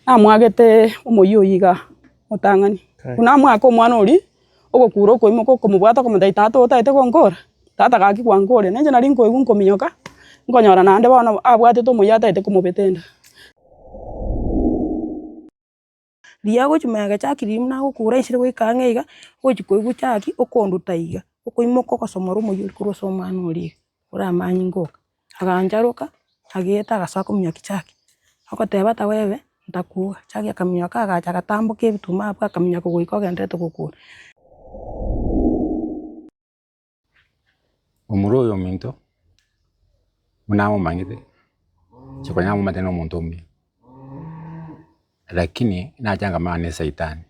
amwagete omoyo iga mutang'ani kuna mwaka omwana ori ogokura okoimoka okomobwata okomotai tata otaete konkora tata gaki kwankore nenche nari nkoigwa nkominyoka nkonyora naende bono abwatete omoyo ataete komobeta enda riya gochi magachaki rimu nagokura isire goika ang'e iga gochi koigwa chaki okonduta iga okoimoka ogosomora omoyo ori korwa ase omwana oria oramanyie ngoka agancharoka ageta agasoka kominyokia chaki ogoteba tawebe ntakuga chaki akaminyoka agacha agatamboka ebituma abwo akaminyoka goika ogenderete gokura. Omoro oyo ominto munamomanyete chiko nyamomanyete na omonto omuya lakini nachangamana na esaitani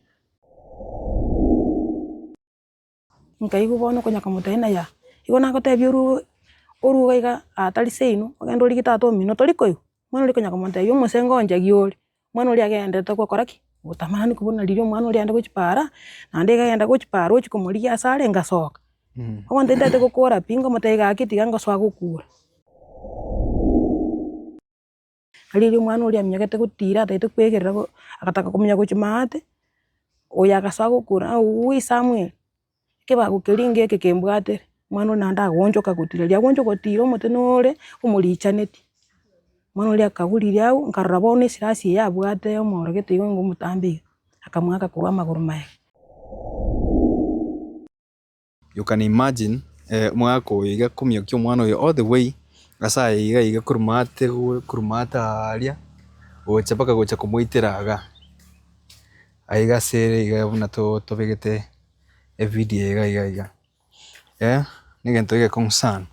nkaigwa bono okonyaka motari ya igo nagotebia oruga iga tari seino ogende origie tata omino tori koigwa omwana oria okonyaka motebia omosenge onchagia ore omwana oria agenderete gokora ki gotamani kobuna riria omwana oria aende gochia para naende iga agenda gochia para ochia komorigia ase are ngasoka bono ntaete gokora pi nkomotebia gaki tiga ngosoa gokura riria omwana oria aminyogete gotira ataete kweigerera agataka kominya gochia maate oyo agasoa gokura wi Samuel ekebago keria ng'eke kembwatere omwana oria naende agonchoka gotira riria agoncha gotira omote nore omorichaneti omwana oria akaburirie abwo nkarora bono esirasi eye abwate omoro gete igo ngomotambia iga akamwaka korwa amagoro maega. You can imagine mwaka oyo iga komiokia omwana oyo all the way asa iga kurumata aria gocha mpaka gocha komoitera iga aiga sere iga buna tobegete evideo iga nigento igekong'usana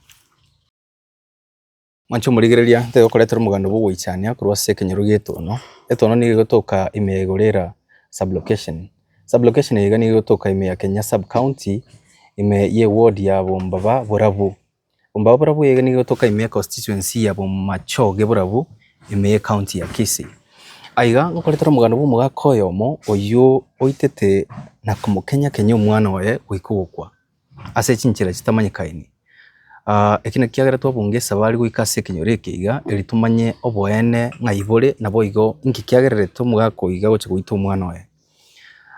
mwancho omorigereria ntegokoretera omoganda bwogoichania korwa ase ekenyoro getono etono nigo egotoka ime igorera sublocation iga nigo egotoka ime ya Kenya sub county ime ye ward ya Bombaba Borabu iga nigo egotoka ime constituency ya Bomachoge Borabu ime ye county ya Kisii aiga ngokoretera omoganda bwa omogaka oyomo oyo oitete na komokenya kenya omwana oye goika ogokwa ase chinchera chitamanyekaine eki naki kiagera twabunga esabari goika ase ekenyoro eke iga eri tomanye oboene ng'ai bore nabo igo nki kiagererete omogaka oyo iga gocha goita omwana oye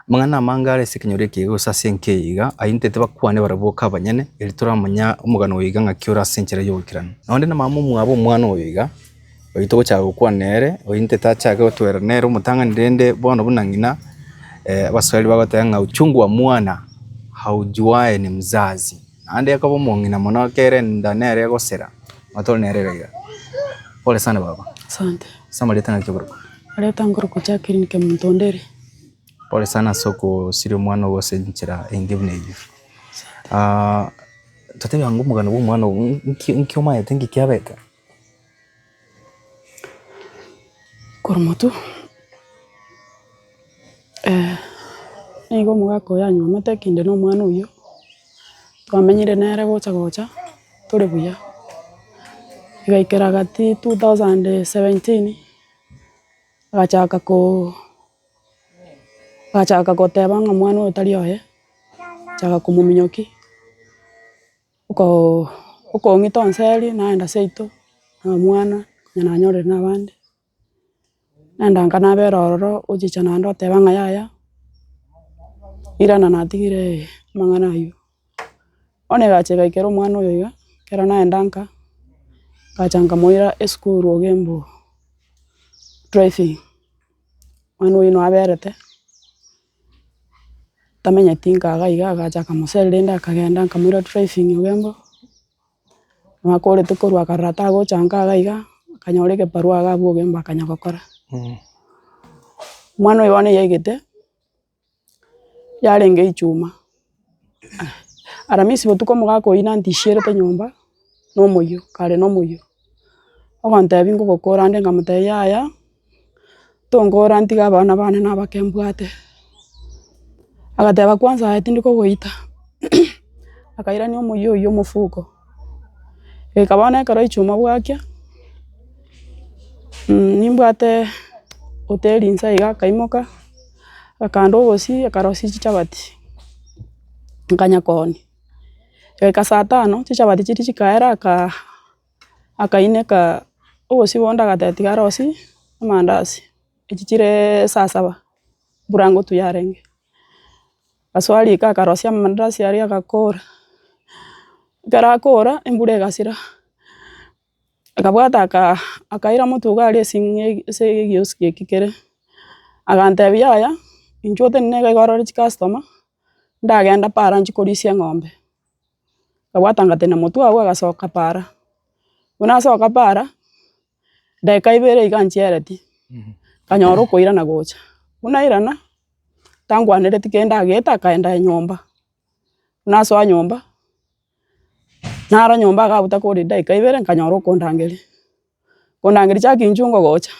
amang'ana amange are ase ekenyoro eke iga gose ase enka eye iga aintete bakwane barabwo boka abanyene eri toramanya omogano oyo iga ng'aki ore ase enchera ya ogoikerana naende na mama omwabo omwana oyo iga oyo togochaka gokwana nere ointete achake gotwera nere omotang'ani rende bono buna ng'ina abaswahili bagoteba ng'a uchungu wa mwana haujuae ni mzazi naende ekoba omong'ina mono kere enda nere egosera matore nere iga pole sana baba. Asante. Sama rieta ng'aki ogorokwa areta ngorokwa Jacqueline Kemutondere. Pole sana soko siri omwana ogo ase enchera enge buna ebi totebia ng'a omogano bwa omwana ogo nki omaete nki kiabete koromotu nigo omogaka oyo anyomete kinde na omwana oyo twamenyire nere gocha tore buya igaikera gati 2017 agachaka goteba ng'a omwana oyo tari oye chaka komominyokia okong'ita onseri naenda seito na omwana konya nanyorire na abande naenda nka nabera ororo ochicha naende oteba ng'a yaya irana natigire amang'ana aywo bono egacha igaikera omwana oyo iga ekero naenda nka ngacha nkamoira esukuru ogembu driving omwana oyo naberete tamenyeti nkaga iga agacha akamoseri rende akagenda nkamoira driving ogembo omwaka orete korwa akarora tagocha nkaga iga akanyora egebarua iga abwo ogembo akanya gokora omwana oyo bono yaigete yarenge ichuma aramisi botuko omogaka oyo nantishierete nyomba na omoyo kare na omoyo ogontebia ngogokora nde nkamotebia yaya tonkora ntiga abana bane nabake mbwate agateba kwanza aye tindi kogoita akairania omoyo oywo omofuko goika bono ekero ichuma bwakia nimbwate hoteli nsa iga akaimoka agakanda obosi akarosia chichabati nkanya kooni goika saa 5 chichabati chiria chikaera akaineka obosi bonde agateba tiga arosie amandasi ichichire saa 7 burango tu yarenge aswali ka karosia mandrasi ari agakora garakora embure gasira akabwata akaira mutuga ari singe se gioski kikere agantebi yaya inchote nega igorori customer ndagenda para nchikorisia ng'ombe kabwata ngatena mutu awe agasoka para una soka para ndeka ibere iganchereti kanyoro koira na gocha una irana tangwanire tikenda ageta kaenda nyomba una so nyomba nara nyomba gabuta kuri ndeka ibere kanyoro kondangeri chaki nchungo gocha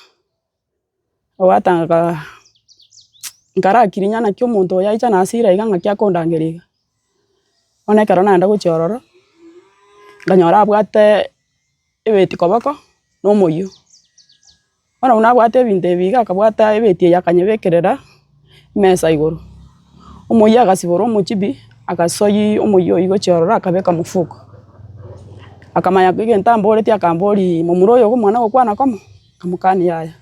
awatanga ngara kirinyana kyo muntu yaicha nasira iganga kya kondangeriga one karo nanda guchororo nganyora abwate ebeti koboko no moyo ona una abwate binte biga akabwata ebeti yakanyebekerera mesa iguru omoyo agasiboro omuchibi agasoyi omoyo igo chororo akabeka mufuko akamanya kwigenta mboreti akambori mumuroyo go mwana gokwana komo kamukani yaya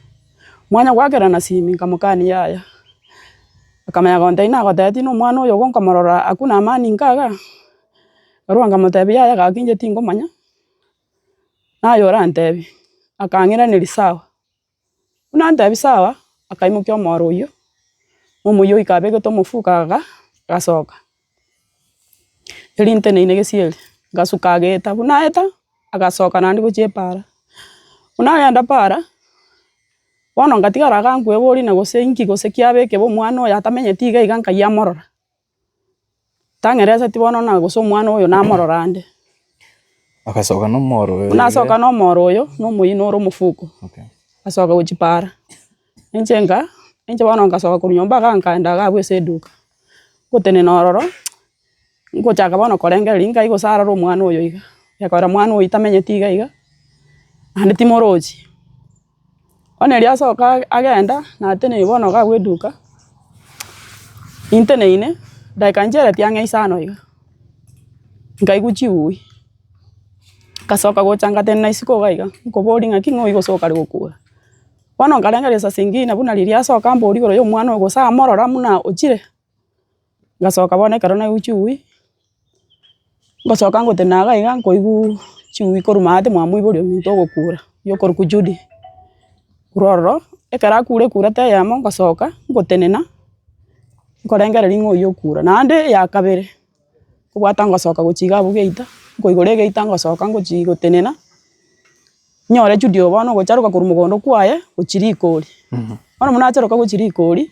mwanya gwakera na simi kamukani yaya akamanya konteina goteti no mwana oyo gonka marora akuna amani nkaga arwanga mutebi yaya gakinje tingo manya nayo rantebi akangira ni sawa una ntebi sawa akaimukyo moro yo omuyo ikabege to mufuka gasoka elinte ne gesieli gasuka geta buna eta agasoka nandi guchepara una yanda para wono ngatigara gankwe bori na gose inki gose kiabeke bo mwana oyo atamenye tiga iganka ya morora tangereza tibono na gose mwana oyo na morora ande akasoka no moro una soka no moro oyo no muyino ro mufuko okay asoka guchipara enche bono ngasoka kunyomba ganka ndaga bwese duka gutene nororo ngochaka bono korengera linga igo sara ro mwana oyo iga yakora mwana oyo itamenye tiga iga ande timoroji one ria soka agenda na tene bono ga gweduka intene ine daikanjere tiange isano iga ngai guchiui kasoka gochanga tena isiko gaiga ngobori ngaki ngo igo soka ri gukura bono ngarengera sa singina buna riria soka mbori goro yo mwana ogo sa morora muna ochire ngasoka bone karona guchiui ngosoka ngotena gaiga ngoigu chiui korumate mwamu ibori minto gukura yo koruku judi kuroro ekara kure te yamo ngasoka ngotenena ngorengera ringo yo kura nande ya kabere kubwata ngasoka guchiga bugeita ngoigore geita ngasoka ngotenena nyore judio bono gocharuka kurumugondo kwaye guchiri ikori bono munacharuka guchiri ikori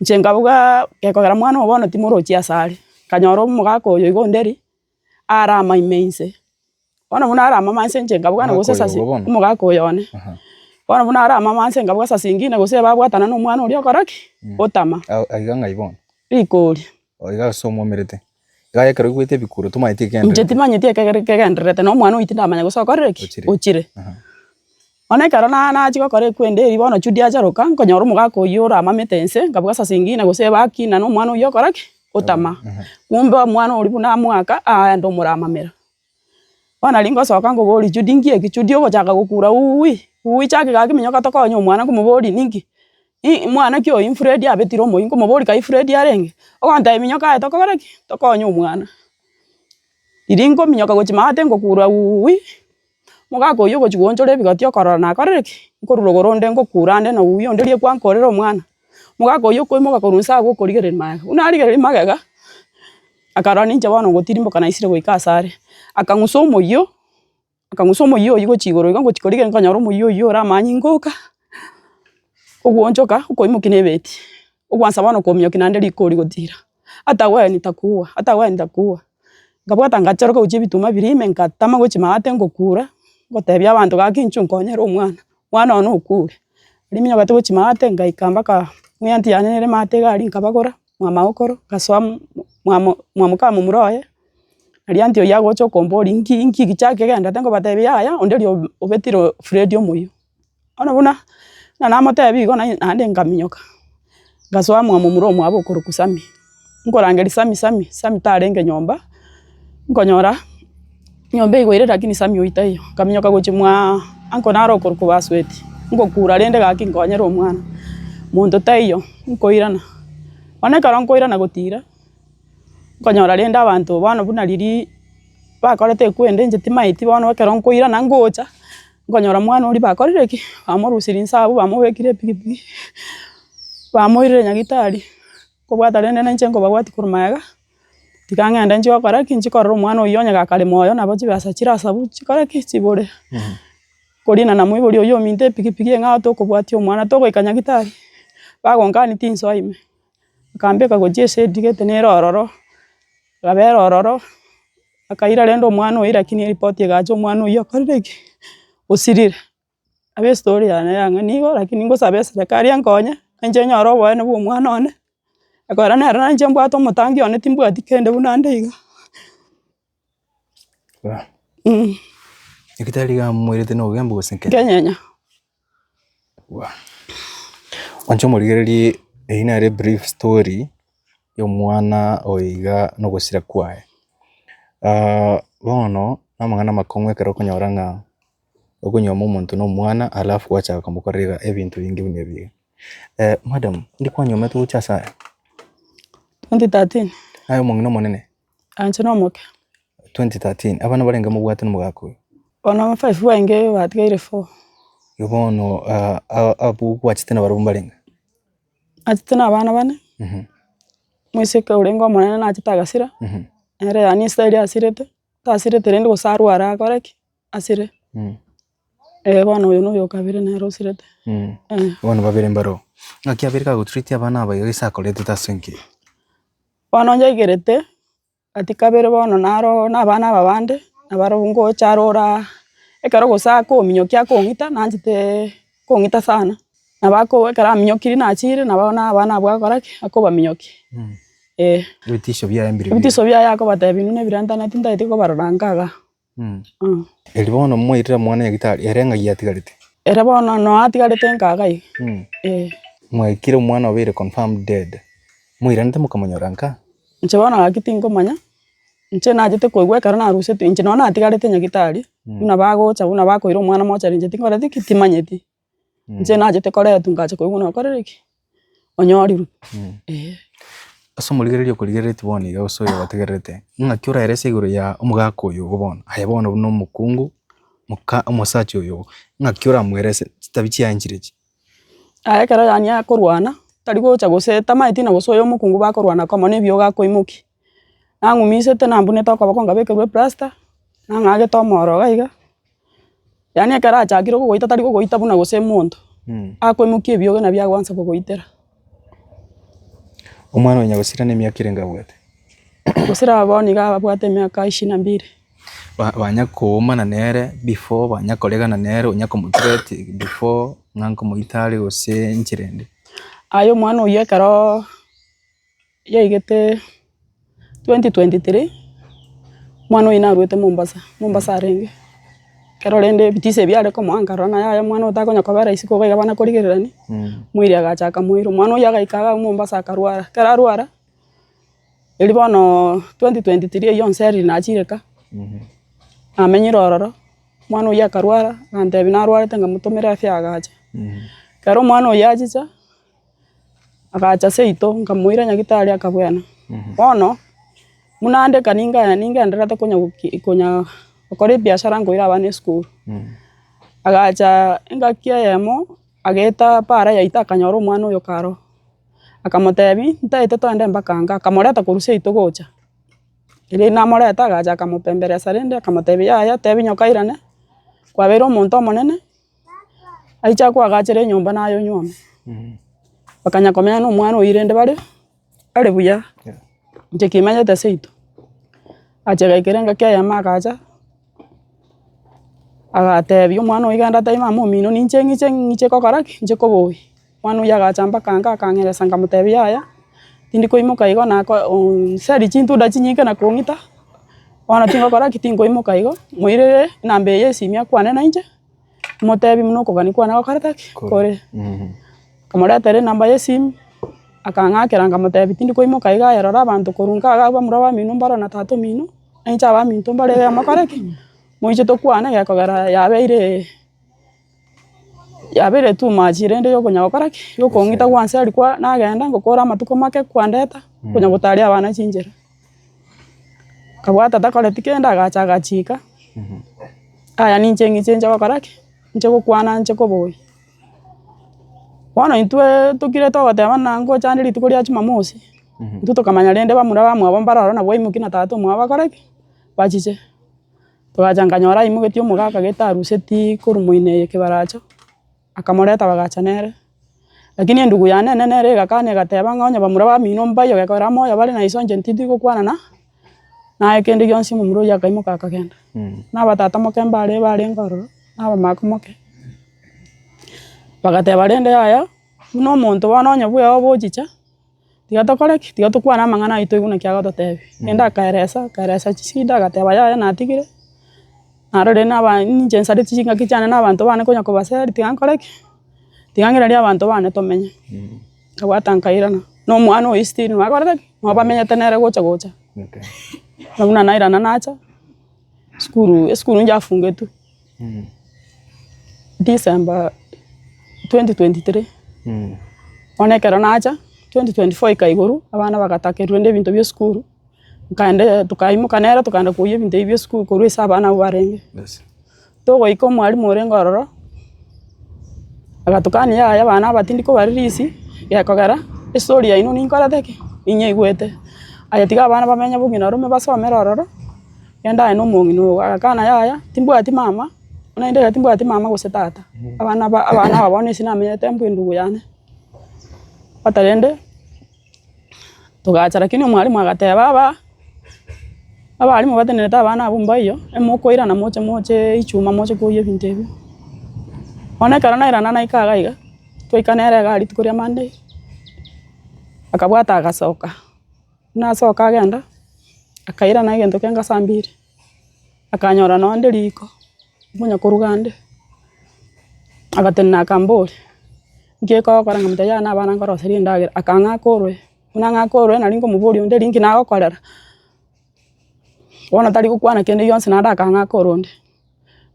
nchenga buga gekogera mwana bono timuro chiasari kanyoro mugako oyo igonderi ara maimense bono munara mamanse nchenga buga na gose sasi mugako yone bono munara mamanse ngabuga sasi ngine gose babwatana no mwana uri okoraki otama aganga ibona ikori oiga somo merete gaya karo gwete bikuru tumaite kende njetimanyite kegenderete no mwana uitinda manya gusokoreki uchire one karo na chiko kore kwenderi bono chudi acharuka nkonyoro mugako yura mametense ngabuga sasi ngine gose bakina no mwana uyo koraki otama kumbe mwana uri buna mwaka ndo muramamera bona lingo soka ngo bori chudi ngie kichudi ogo chaka gukura ui chake gaki minyoka tokonyo mwana kumubori ningi mwana kyo infredi abetiro mo inko mubori kai fredi arenge oganta minyoka tokoreki tokonyo mwana iringo minyoka gochimate ngokura ui mugako yo gochigonjore bigatio korora na koreki nkorurogoronde ngokura ande na ui onderie kwankorera mwana mugako yo koimoga korunsa gukorigerera maga unarigerera magega akarani nje bono gotirimbo kana isire goikasare akanguso moyo igo chigoro igo gochikorige nkanyoro moyo yo ramanyi ngoka ogwonchoka ukoimukine beti ogwansa bono komyo kinande rikori gotira atawe nitakuwa ngabwata ngacharoka uche bituma birime nkatama gochimate ngokura gotebya abantu gakinchu nkonyera mwana ono okure riminya bate gochimate ngaikamba ka mwanti yanere mate gari nkabagora mwama okoro gaswa mwamuka mumuroye arianti oya gocho kombori inki gichake genda tengo batebya aya onderio obetiro Fredi omoyo ona buna na namotebi igo nande ngaminyoka gaswa mwamumuro mwabo kurukusami ngorangeri sami tarenge nyomba nkonyora nyombe igwire lakini sami oitayo kaminyoka gochi mwa anko naro kuruku basweti ngokura rende gaki nkonyera omwana muntu taiyo nkoirana one karo nkoirana gotira nkonyora rende abantu bono buna riri bakorete kwende njeti maiti bono karo nkoirana ngocha nkonyora mwana ori bakorire ki bamorusiri nsabu bamubekire pikipiki bamoirire nyagitari kobwata rende nanche nkobagwati kurumaga tikang'enda nchigokora ki nchikorera omwana oyo onyaga kare moyo nabo chibesa chirasabu chikore ki chibore korina na mwibori oyo ominte pikipiki eng'ao tokobwatia omwana togoika nyagitari bagonkani tinso ime akambeka gochia esedi gete nere ororo gabera ororo akaira rende omwana oyo lakini eripoti egacha omwana oyo akorire ki osirire abe estori yane yang'ani igo lakini ngosaba eserekari enkonye enche nyore oboene bwa omwana one ekora nere nanche mbwate omotangi one timbwati kende buna nde iga. Nyagitari gamwirete no gembo gosenke Kenyenya oncho morigererie ina brief story yo mwana oiga no gosira kwae bono namangana makongwe kero konyora ng'a okunyoma omonto no mwana alafu wacha kumukorera ebintu bingi bunebi madam ndi kwanyoma tu chasa 2013 ayo mongino monene anche no moke 2013 abana barenga mu bwate n'umugako ono 5 wenge batgaire 4 yobono abu kwachite na barumba barenga atitena abana bane mwiseka urengo monene na chitagasira ere yani style asirete tasirete rende gosaru ara koreki asire bana uyu no kabire na rosirete bana babire mbaro ngakia birika gutreat abana abaye isakolete tasenke bana njagerete atikabere bono naro nabana babande nabaro ngo charora ekaro gosako minyokia kongita nanjite kongita sana nabako ekara minyokiri na chire nabona abana bwa koraki akoba minyoki bitisho bya embiri bitisho bya yako batabinu ne biranta na tinda itiko barangaga elibono mmoirira mwana nyagitari erenga yatigarite era bono no atigarite nkaga yi mwaikire mwana obere confirmed dead muirante mukamonyoranka nche bono gakitingo manya nche najete koigwe kara na ruse tu nche no na atigarite nyagitari una bagocha una bakoira mwana mocha nche tingora tikitimanyeti nche najete kore tungacha koigwe no korereki onyoriru aso murigererio kurigerete boni ga usoye bategerete ngakiura erese iguru ya umugako uyu gobona aya bono no mukungu muka umusachi uyu ngakiura mwerese tabichi yanjireki aya kara yani akorwana tari gocha goseta maiti na gosoyo omukungu bakorwana komo nebyo gakoimuki nangumisete nambune toka bakonga bekerwe plaster nangage tomoro gaiga yani ekara achakire gogoita tari gogoita buna gose muntu akoimuki ebyo na bya gwansa gogoitera omwana onya gosira ne myaka irenga bwete gosira aboni ga bwate myaka 22 banyakoma na nere before banyakolega na nere onyako mutrete before nganko muitali gose nchirende ayo mwana oyo karo yaigete 2023 mwana oyo narwete Mombasa arenge kero rende bitise byare ko mwangaro na ya mwana utakonya kobera isiko gaiga bana korigererani mwiri agachaka mwiro mwana oyo agaikaga Mombasa akarwara kararwara eli bono 2023 yon seri na chireka amenyiro ororo mwana oyo akarwara ante binarwara tanga mutomera afya agacha kero mwana oyo achicha agacha seito nkamwira nyagitari akabwana bono munande kaninga nderata konya okore biashara ngoira abane school agacha engakia yemo ageta para yaita akanyora omwana oyo karo akamotebi ntaite twende mbakanga akamoreta kuruse itogocha ile namoreta agacha akamupemberesa rende akamotebi yaya tebi nyokairane kwabera omonto omonene aicha kwagachere nyomba nayo nyome bakanya komenya no mwana oirende bare ale buya nje kimanyete seito acha gaikerenga kya yama agacha agatebi omwana oiganda taima momino ninche kokoraki nche koboi mwana oyo agachamba kanga akangeresa ngamutebi yaya tindi koimuka igo nako seri chintuda chinyike na kongita wana tingo koraki tinkoimuka igo moirere nambe yesimia kwane na inche motebi muno kogani kwana gokarataki kore kamoretere namba yesim akang'akera ngamutebi tindi koimuka iga yarora abantu korunka agaba muraba mino mbaro na tato mino aincha ba minto mbare ya makoraki moiche tokwana yakogera yabeire yabere tu majirende yo kunya gukora ki yo kongita kwanse alikuwa nagenda ngukora amatuko make kwandeta kunya gutaria abana chinjera kabwata takole tikenda agacha gachika aya ninche ngichenja gukora ki nche gukwana nche koboyi wana intwe tukire togoteba nango chandiri tukoria Jumamosi tukamanya rende bamura bamwe bombara na boi mukina tatu mwa bakora ki bachiche twajanganyora imugeti omugaka getaruseti kurumuine kibaracho akamoreta bagachanere lakini endugu yane nene gakane gateba ngonya bamura bamino mbayo gakora moya bari na isonje ntiti gukwana na ekende gyonsi mumuro yakaimuka akagenda na batata mokemba bari ngororo na bamakomoke bagateba rende aya no muntu wanonya buya obojicha tigatokore tigatukwana mangana itu iguna kya gototebi enda kaeresa chisida gateba yaya natigire arore naba ninjensa ritinga kichana nabantu bane konya kobaseri tigankore tigangira ria abantu bane tomenye abatankairana no mwana o istiri magorete no bamenye tenere gocha okay nabuna nairana nacha skuru njafunge tu December 2023 onekera nacha 2024 ikaiguru abana bagatakerwa inde bintu byo skuru kaende tukaimuka nera tukanda kuye bintu byo skuru kuru isabana barenge togo iko mwari ngororo agatukani ya abana batindi ko baririsi yakogera story ya ino ninkora teke inye igwete ayatiga abana bamenya bugina rume basomera ororo yenda ino mungino akana yaya timbwati mama unaende timbwati mama gusetata abana babone sinamenye tembu ndugu yane batarende tugacha lakini mwalimu agateba abarimu bateneta abana abumba iyo emokoira na moche ichuma moche kuye bintu ebyo onekara nairana naikaga iga twikanere gari tukuria Monday akabwata agasoka nasoka agenda akaira na gento kenga sambiri akanyora nonde riko munya kurugande agatenna kambori ngeko kora ngamte ya na bana ngoroseri ndagira akanga korwe unanga korwe na lingo muburi onde lingi na gokorera wona tari gukwana kende yonse na ndakanga koronde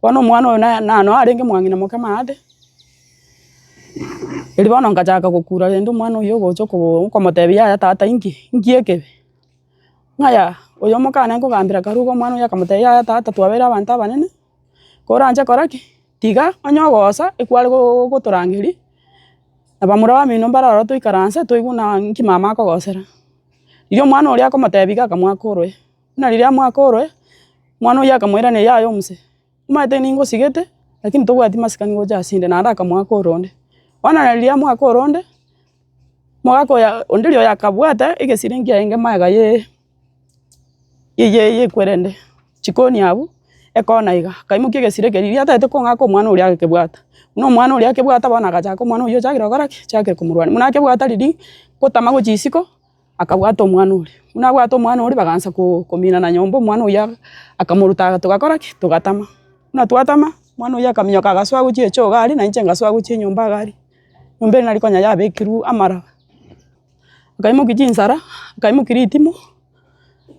wano mwana ona na no arenge mwangina moke maade eri bono ngachaka gukura rendo mwana uyo gocho ko motebia ya tata ingiekebe ngaya uyo mukana ngugambira karugo mwana uyo akamutebia ya tata twabera abantu abanene koranje koraki tiga onyogosa ekwari guturangiri abamura bamino mbararo tuikaranse tuiguna nkimama akogosera irio mwana uri akomotebiga akamwakorwe na riria mwakorwe mwana uyo akamwira ne yayo muse umate ningo sigete lakini tugwati masikani goja asinde na ndaka mwakoronde wana riria mwakoronde mwako ya ondirio yakabwata igesiringia enge maga ye kwerende chikoni abu ekona iga kaimukie gesireke riria tete kongako mwana uri akebwata no mwana uri akebwata bana gachako mwana uyo chagira goraki chake kumurwani muna akebwata riri kotama gochisiko akabwata mwana uri unabwata mwana uri bagansa kumina na nyombo mwana uya akamuruta tugakoraki tugatama na twatama mwana uya akamyoka gaswa guchie cho gari na inche gaswa guchie nyomba gari nyombe nari konya ya bekiru amara akaimuki jinsara akaimuki ritimo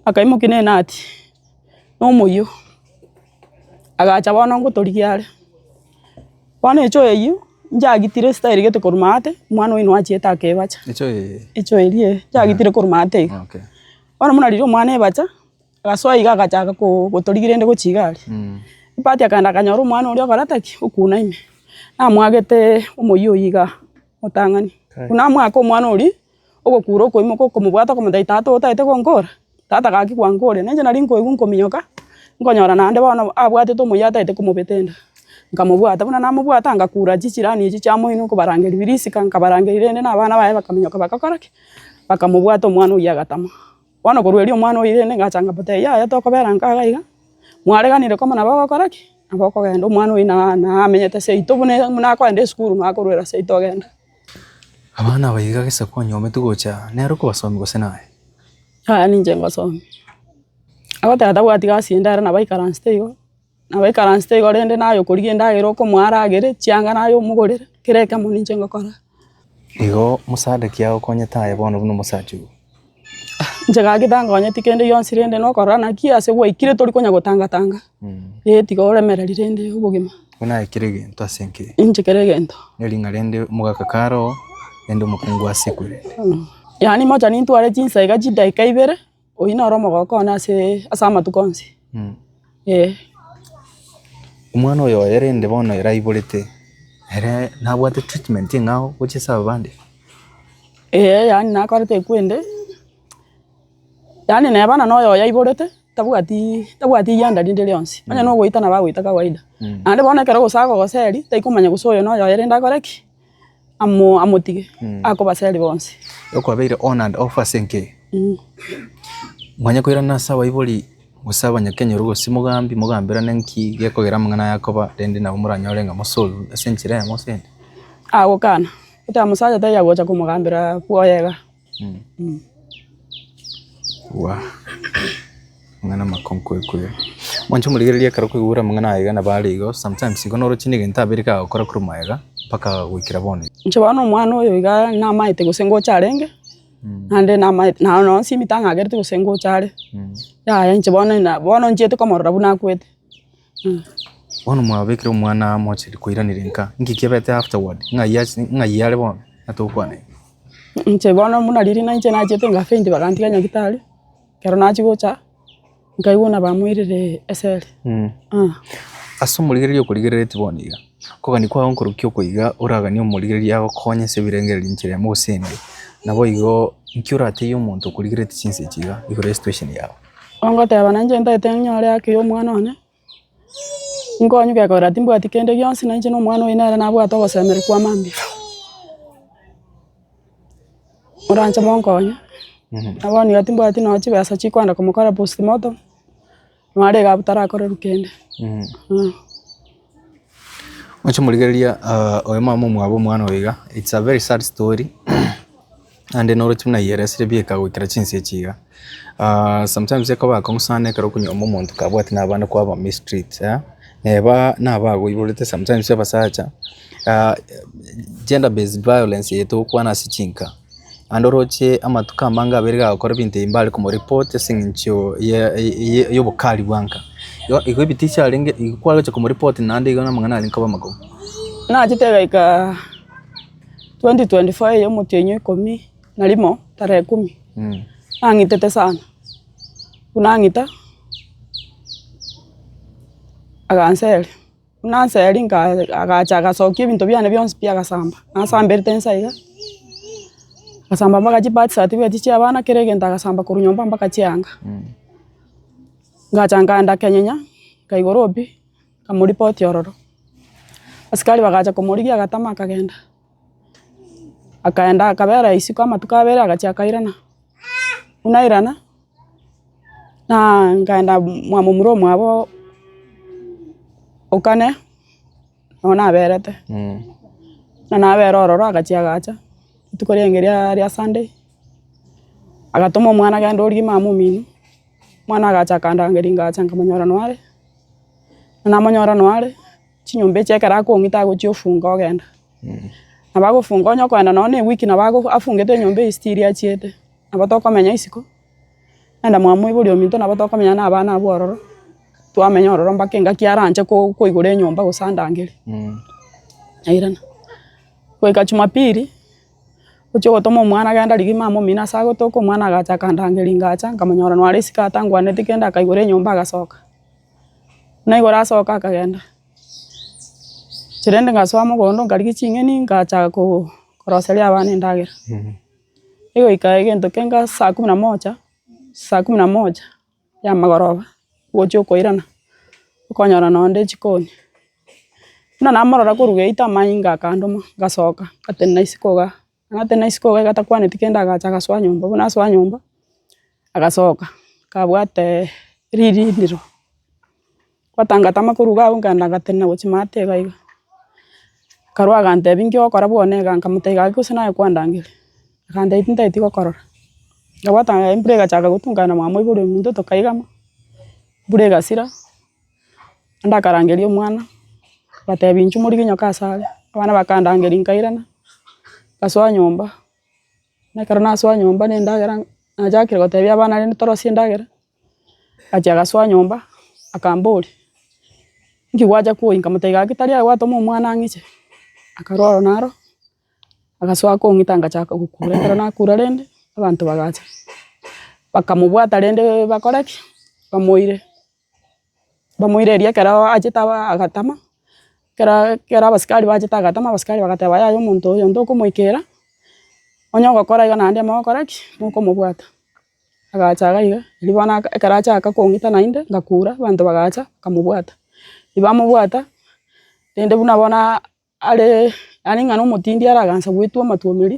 akaimuki nenati no moyo agacha bono nguturigiare bwana echo eyu njagitire style gete kurumate mwana wino achieta akebacha echo erie njagitire kurumate okay ona muna riro mwana ebacha gaswa iga gachaka guturigire ndi guchigari ipati akanda kanyoru mwana uri okarataki ukuna ime na mwagete omoyo iga mutangani kuna mwako mwana uri ogokura koimo kumubwata kumutaitata utaite konkora tata gaki kwankore nenje nari nkoigu nkominyoka nkonyora nande bono abwate to muyata ite kumubetenda nkamubwata buna namubwata ngakura chichirani ichi chamo ino kubarangeri birisi kankabarangeri na abana bae bakamenyoka bakakoraki bakamubwata omwana uya gatama bono korweri omwana uya ngachanga pote ya tokobera nkaga iga mwareganire koma na bagokoraki aboko genda omwana uya na amenyete seito bune muna kwende skuru nakorwera seito genda abana bayiga gese konyome tugocha nero ko basomi gose nae ninje ngosomi agotata gwatiga sindara na baikaranstego rende nayo kurigie ndagero ko mwaragere chianga nayo mugorere kireka muninje ngokora igo musade kiao konyetaye bono buno musaju njega githanga onyeti kende yonsi rende no korana kia se gwa ikire tori konya gutanga tiga uremereri rende ubugima Una ekirege asenke. Inche keregento. Nelinga rende mugakakaro ende mukungu asekure. Yani moja ni ntware jinsa iga jidaika ibere oina oromo gokona ase asama tukonsi. Umwana oyo yerende bono eraiborete ere nabwate treatment ngao gochesa abande. Yani nakorete kwende yani nebana noyo yaiborete tabwati yanda rinde lyonsi manya no goita na bagwita kawaida ande bona kero gosago goseri taikumanya gusoyo noyo yerenda koreki amutige ako baseri bonsi yoko abeire on and off asenke mwanya koira na sawa iboli gusaba nyakenya rugo simugambi mugambira nenki gekogera mangana yakoba rende na umuranyorenga musolu asenchire ya mosende ago kana uta musaja taya gocha kumugambira kuoyega wa ngana makonko ekwe mwancho muligereria karo kwigura mangana aiga na baligo sometimes igo noro chinige ntabirika okora kuri maega paka gwikira bone nchobano mwana oyo iga na maite gusengo charenge ande na maite na no simitanga agerite gusengo chare ya nchobano na bono nchete komorora buna kwete bono mwabekire umwana mochiri kuiranire nka ngikebete afterward ngayale bono atokwane nchebono muna riri na nche na chete ngafendi bagantiga nyagitari kero na chigocha ngaibona bamwirire esere aso muligereria kurigerete boniga kogani kwa onkorukyo kuiga uragani umuligereria akonya sebirengere linchire mu sende nabo igo nkyurate yo muntu kurigerete chinse chiga igore situation yawe ongo teba nanje ndate nyore yake yo mwana one ngonyu ke kora timbu atikende yonsi nanje no mwana oinara nabo atogosemere kwa mambi uranje mongonya abani gatimbu ati no chibesa chikwanda kumukora postmortem mware gabutara akore rukende Mwacho muligereria oyema mwabo mwana oiga it's a very sad story and no tumna yeresire bieka gwikira chinse chiga sometimes yakoba konsane karo kunyomo muntu kabwati nabana kwaba mistreat neba nabago ibolete sometimes yabasacha gender based violence yeto kwana sichinka andoroche amatuka manga aberega akora binte imbali ku report singincho yo bukali bwanka yo igo bitisha lenge ikwalo cha ku report nande igo na mangana linka bamago na chitega ika 2025 yo mutenyo ikomi nalimo tarehe 10 angitete sana unangita agansel unanseli agacha gasoki bintu byane byonse pia gasamba asambere tensaiga gasamba mpaka chipati certificate cy'abana kerege ndagasamba ku runyomba mpaka cyanga ngacanga ndakenyenya kaigorobi kamuri poti yororo askari bagacha kumurigia gatama akagenda akaenda akabera isiko amatukabera agachakairana unairana na ngaenda mwamumuro mwabo okane ona berete na nabera ororo agachiagacha tukorengeria ria Sunday agatoma mwana genda ori mamu minu mwana agacha kandangeri ngacha nkamanyora nware na manyora nware chinyombe chekera ko ngita go chiofunga ogenda nabago funga onyo kwenda none wiki nabago afungete nyombe istiria chiete nabatoka menya isiko enda mwamu iburi ominto nabatoka menya na abana abororo twamenya ororo mbakenga kiaranje ko igure nyomba gusandangeri airana kweka Jumapili ucho gotoma mwana ganda ligi mamo mina sago toko mwana agacha kandangeri ngacha nkamanyora nware sikata ngwane tikenda akaigure nyomba agasoka na igora soka akagenda chirende ngaswamo gondo ngarigi chingeni ngacha ko koroseria abana ndagera ego ikaige ntokenga saa 11 ya magoroba wocho koirana ukonyora nonde chikoni na namorora kurugeita mainga kandoma gasoka atena isikoga atena isikoga gatakwane tikenda agacha gaswa nyomba bona aswa nyomba agasoka kabwate riri ndiro kwatangata makuruga unganda gatena gochimate gaiga karwa gante bingyo korabone ganka mutega kusina kwandangire gande itinda itiko korora gabata embrega chaka gutungana mwamo iburi muntu tokaigama burega sira anda karangerio mwana batebi nchumuri ginyo kasale abana bakandangeri nkairana kaswa nyomba na karana aswa nyomba nendagera ajakire gotebi abana ni torosi ndagera aja gaswa nyomba akamburi ngigwaja kuinga mutaiga gitaria gwatoma omwana ang'iche akarwara naro agasoka kung'ita ngachaka gukura ekero nakura rende abanto bagacha bakamubwata rende bakora ki bamoireria ekero achete agatama ekero abasikari bachete agatama abasikari bagateba yaya omonto oyo ntokomoikera onye ogokora iga naende mogokora ki mokomobwata agacha iga iga riria bono ekero achaka kong'ita naende ngakura abanto bagacha bakamobwata ribamobwata rende buna bono are ng'ana omotindi aragansa gwetua amatuomeri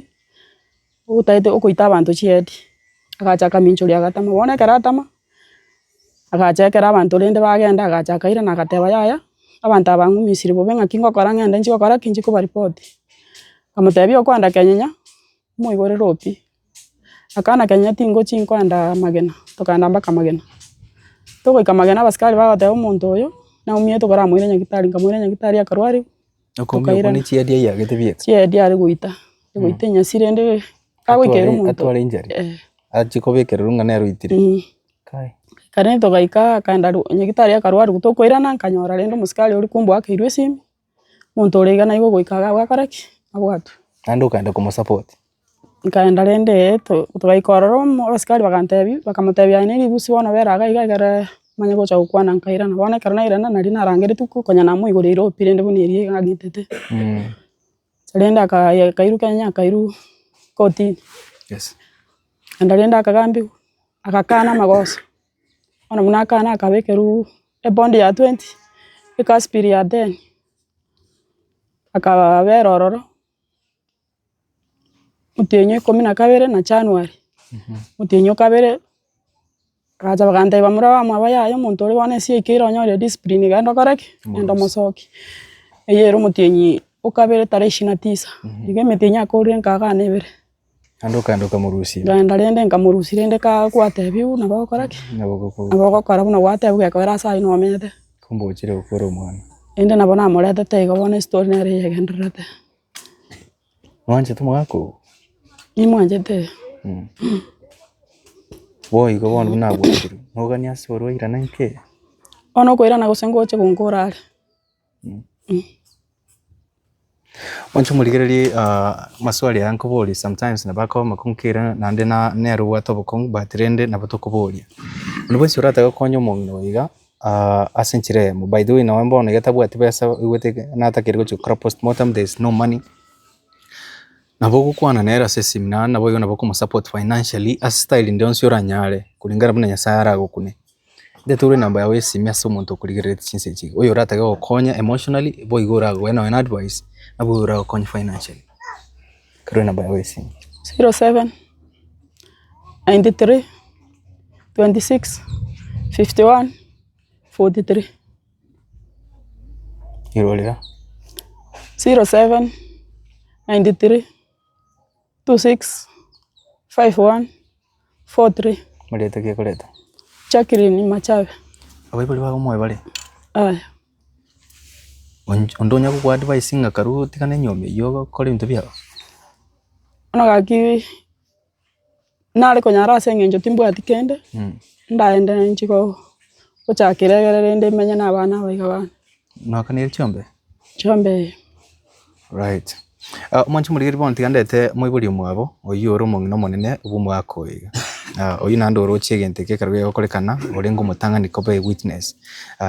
otaete okoita abanto chiedi agachaka minchoria agatama bono ekero atama agacha ekero abanto rende bagenda agachaka airana agateba yaya abanto aba ng'umisire bobe ng'aki ngokora ng'ende nchigokora ki nchikobaripoti nkamotebia okwenda kenyenya moigorere opi akana kenyenya tingochi nkwenda magena tokaenda mpaka magena togoika magena abasikari bagoteba omonto oyo naumia tokoramoire nyagitari nkamoira nyagitari akarwariwa okomia ni chiedi ayagete biete chiedi ari goita enyasi rende kagoikera omonto atware injari achikobekera ng'ana yaruitire kai kare togaika akaenda nyagitari akarwariwa tokoirana nkanyora rende omosikari ori kumbwakeirwe esimi omonto ore iga naigo goika agakora ki abwatwa naende okaenda komosupport nkaenda rende togaika ororo abasikari bakamotebia aine ribusi bono beraga iga egere manye gocha gokwana nkairana bono ekero nairana nari narangeretu konya namoigoreire opi rende buna eria iga ng'itete rende akairu Kenya akairu kotini yes enda rende akagambiwa agakana amagoso bono buna akana akabekerwa ebondi ya 20 ekaspiri ya 10 akabera ororo otienyo 12 na January otienyo kabere agacha baganteba mura bamwaba yaya omonto ore bono esi yaikeire onyore discipline genda okore ki genda omosoki eyere omotienyi okabere tarehe 29 iga emetienyi akourire nkagana ebere naende okaenda okamorusia ngaenda rende nkamorusia rende gwatebia nabo ogokora ki nabo ogokora buna gwatebia gekogera ase aywo nomenyete kombochire gokora omwana rende nabo namoretete iga bono estori nere yagendererete mwanchete omogaka nimwanchete boigo bono buna abwatire mogania ase orwairana nke bono okoirana gose ngoche gonkora are oncho murigererie maswali yankobori sometimes nabakoma konkera naende nero bwata obokong but rende nabo tokoboria ono bwensi orataga konya omong'ina oiga ase enchera emo by the way nawe mbono iga tabwati besa igwete natakire gochi gokora postmortem there is no money nabo gokwana nera ase seminar nabo iga nabo komosupport financially ase style ndionsi oranyare kulingana buna nyasaye aragokune ndeture namba yawe esimi ase omonto okorigererete chinse echiga oyo orataga gokonya emotionally boigo oragwa nawe na advice nabo oragokonya financially kare namba yawe esimi 07 93 26 51 43 irolera 07 93 26 51 43 muriete kia koreta Jacqueline Machabe abaibali bago moe bare aya ondonya gukwa advice ng'akaru tikane nyome yogo kore bintu byao ono gaki nare konyara ase eng'encho timbwati kende ndaende nchiko gochakera egere rende menye na abana abaiga bana nakanire chombe chombe right mwanchi murigeri bono tigandete moibori omwabo oyo ore omong'ina omonene obomwaka oiga oyo nande oroche egente kekaru gegokorekana orenga omotang'ani kobe witness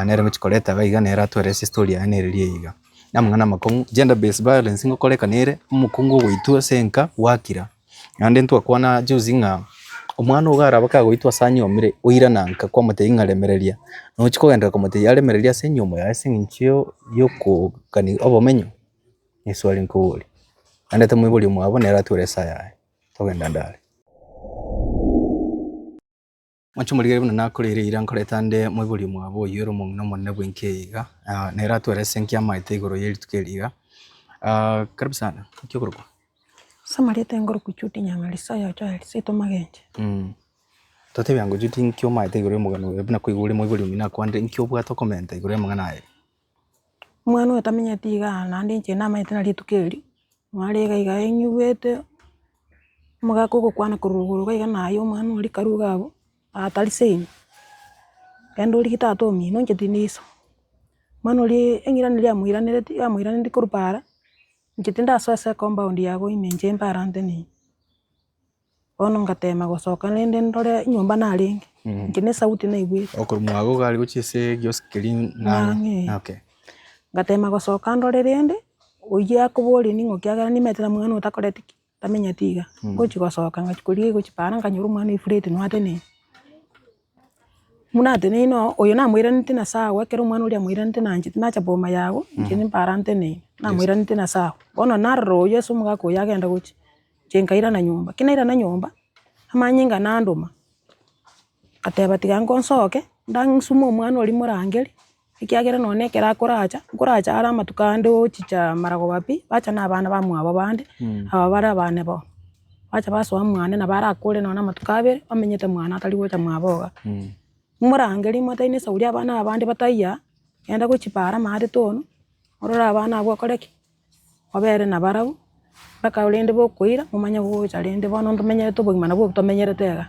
nere ngochikoreta iga nere atwerese story yaye nererie iga namang'ana amakong'u gender based violence ngokorekanire omokungu ogoitwa senka wakira nande ntwakwana juzi ng'a omwana ogara bakagoitwa ase anyomire oirana nka kwamotei ng'aremereria nochikogendera komotei aremereria ase enyomo yaye ase eng'encho yokogani obomenyo eswali nkobori nandete moibori omwabo nere atweresa yaye togenda ndare mwancho murigeri buna nakorire ira nkoreta nde moibori omwabo oyo ore omong'ina omonene bwenke iga nere atwerese nkiamaete igoro ya erituko eriga karibu sana nkiokorokwa Samariete ngoroku chuti nyang'alisa ya child sito magenje. Tote byango juti nkyo maite igoro mugano buna kwigure moibori omina kwande nkyo bwato comment igoro mugana aye. Mwana otamenya tiga nande nche na maite na ritukeri. Mwarega iga enyugete. Mugako gokwana kuruguru iga nayo mwana ori karugabo atali same. Kendo ori gitato mi no nche tiniso. mwana uri engiranire amwiranire kurupara ngitinda sosa compound yago imenje mparante ni bono ngatema gosoka rende ndore nyumba naringe ngine sauti na igwe okurumwago gali guchise gyoskiri na okay ngatema gosoka ndore rende oya kubori ningo kyaga nimetera mwana utakoretiki tamenya tiga gochi gosoka ngachikurie gochipara nganyuru mwana ifurete nwate ni munate ni no oyo namwiranite na sawa kero mwana uri amwiranite nanje nacha boma yago ngine mparante ni namwiranite na sawa bono narro yesu mugako yagenda gochi chenkaira na nyumba kinaira na nyumba amanyinga nanduma ateba tiga ngonsoke ndangsumo mwana uri murangeri ikiagera none kera kuracha ara matukande ochicha marago bapi bacha na abana bamwabo bande aba bara abane bo bacha baso amwane na barakure nona matukabere bamenyete mwana atari gocha mwaboga murangeri mataine sauri abana abande bataiya yenda gochipara mate tono orora abana abo koreki obere na barabu baka ulende bokuira mumanya gocha rende bono ndomenyere tobogima nabo tomenyere tega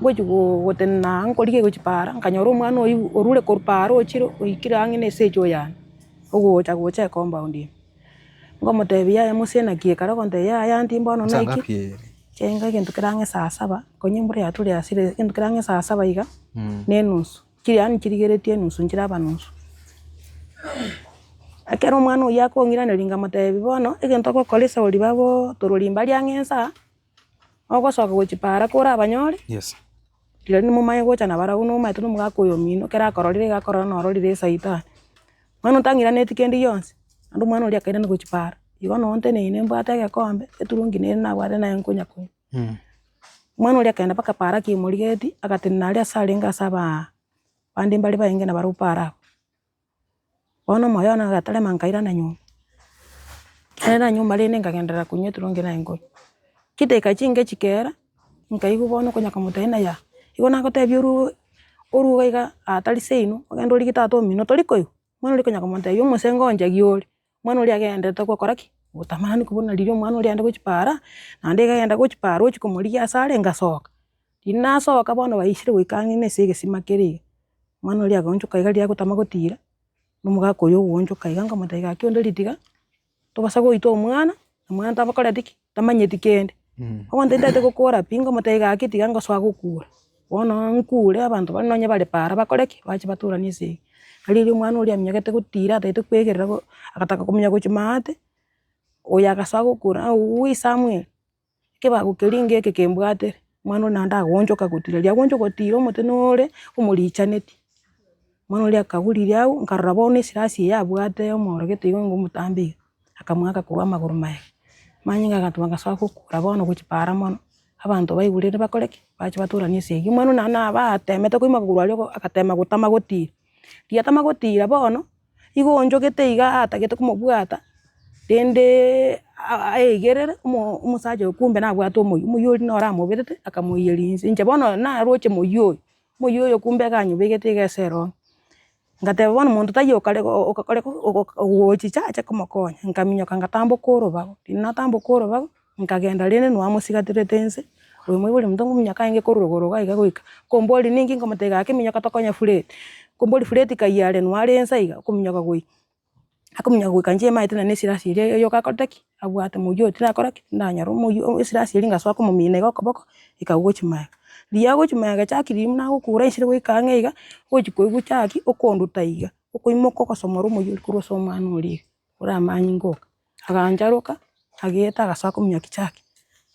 gochi gotena nkorige gochipara nkanyora omwana oyu orure korupara ochiro oikira ang'ine secho yana gocha compound ngomotebia ya musena kiekara konte ya ntimbono naiki chenga kintu kirange saa 7 konyimbure yaturi asire kintu kirange saa 7 iga nenusu kiriani kirigeretie nusu njiraba nusu akero mwana oyu akong'ira ringa motebi bono egento ogokoresa ori babo tororimba riang'ensa ogosoka gochipara kora abanyore yes tira ni mumaye gocha na bara uno maito mugako oyo mino kera akororire gakorora nororire saitani mwana utangira netikendi yonse andu mwana uri akaira gochipara igo nonte ne mbwate gakombe eturungi ne na bwate na enkunya kwe mwana uri akaenda paka para ki murigeti agatinna ari asarenga saba bandi mbali bainge na barupara bono moyo na gatale mankaira na nyumba era nyumba rene ngagendera kunye turungi na enko kiteka chinge chikera nkaigu bono kunyaka mutena ya igo nagotebi oruga iga atari seino ogenda ori gitato mino tori koyo mwana uri kunyaka mutena yo musengo njagi ori mwana uri agendete gukora ki gutamani kubona ririo mwana uri ande gochipara nande gagenda gochipara ochi kumurigia asare ngasoka dinasoka bono baishire goikang'ine sege simakeri mwana uri agonchoka iga ria gutama gotira nomugako oyo gonchoka iga ngamutega kionde ritiga tobasa goita omwana omwana tabakora tiki tamanyeti kende ogonte ndete gokora pingo mutega akitiga ngoswa gokura bono nkure abantu bari nonye bari para bakoreki bache baturanie sege ari mwana uri amenyagete gotira ataite kwegerera agataka kumenya gochimate oya agaswa gokura ui Samuel kebagukeringe kembwatere mwana nanda gonchoka gotira ria goncho gotira omotenore omorichaneti mwana uri akagurire au nkarora bono esirasi yabwate omorogete igo ngomutambi akamwaka kurwa amaguru maye manyinga agatuma gaswa gokura bono gochipara mono abantu baigurire bakoreki bache baturanie sege mwana nana batemete koima kuguru ario agatema gotama gotira ria tama gotira bono igo onjogete iga atagete kumobwata rende aigerere umusaja okumbe nabwate omoyo ori nora amobetete akamoiyerinse inche bono naroche moyo oyo kumbe ganyubegete igesero ngateba bono muntu tayokare ogochicha ache komokonya nkaminyoka ngatambuka orobago rinatambuka orobago nkagenda rende nwamusigatirete nse oyo moibori muntu ngominyoka inge korogoroga iga goika kombori ningi ngomotega ake minyoka tokonya fureti kombori fureti kayare nwarensa iga kominyoka goika akominyoka goika nje maite na nesirasi iria yo kakoteki abwate moyo tirakoraki ndanyaro moyo esirasi iria ngaswa komomina iga okoboko ikagochimaka ria gochimaka chakiri muna gokura isire goikang'e iga gochikoigwa chaki okonduta iga okoimoka ogosomora omoyo korwa omwana oria ore amanyi ngoka agancharoka ageta agaswa kominyoki chaki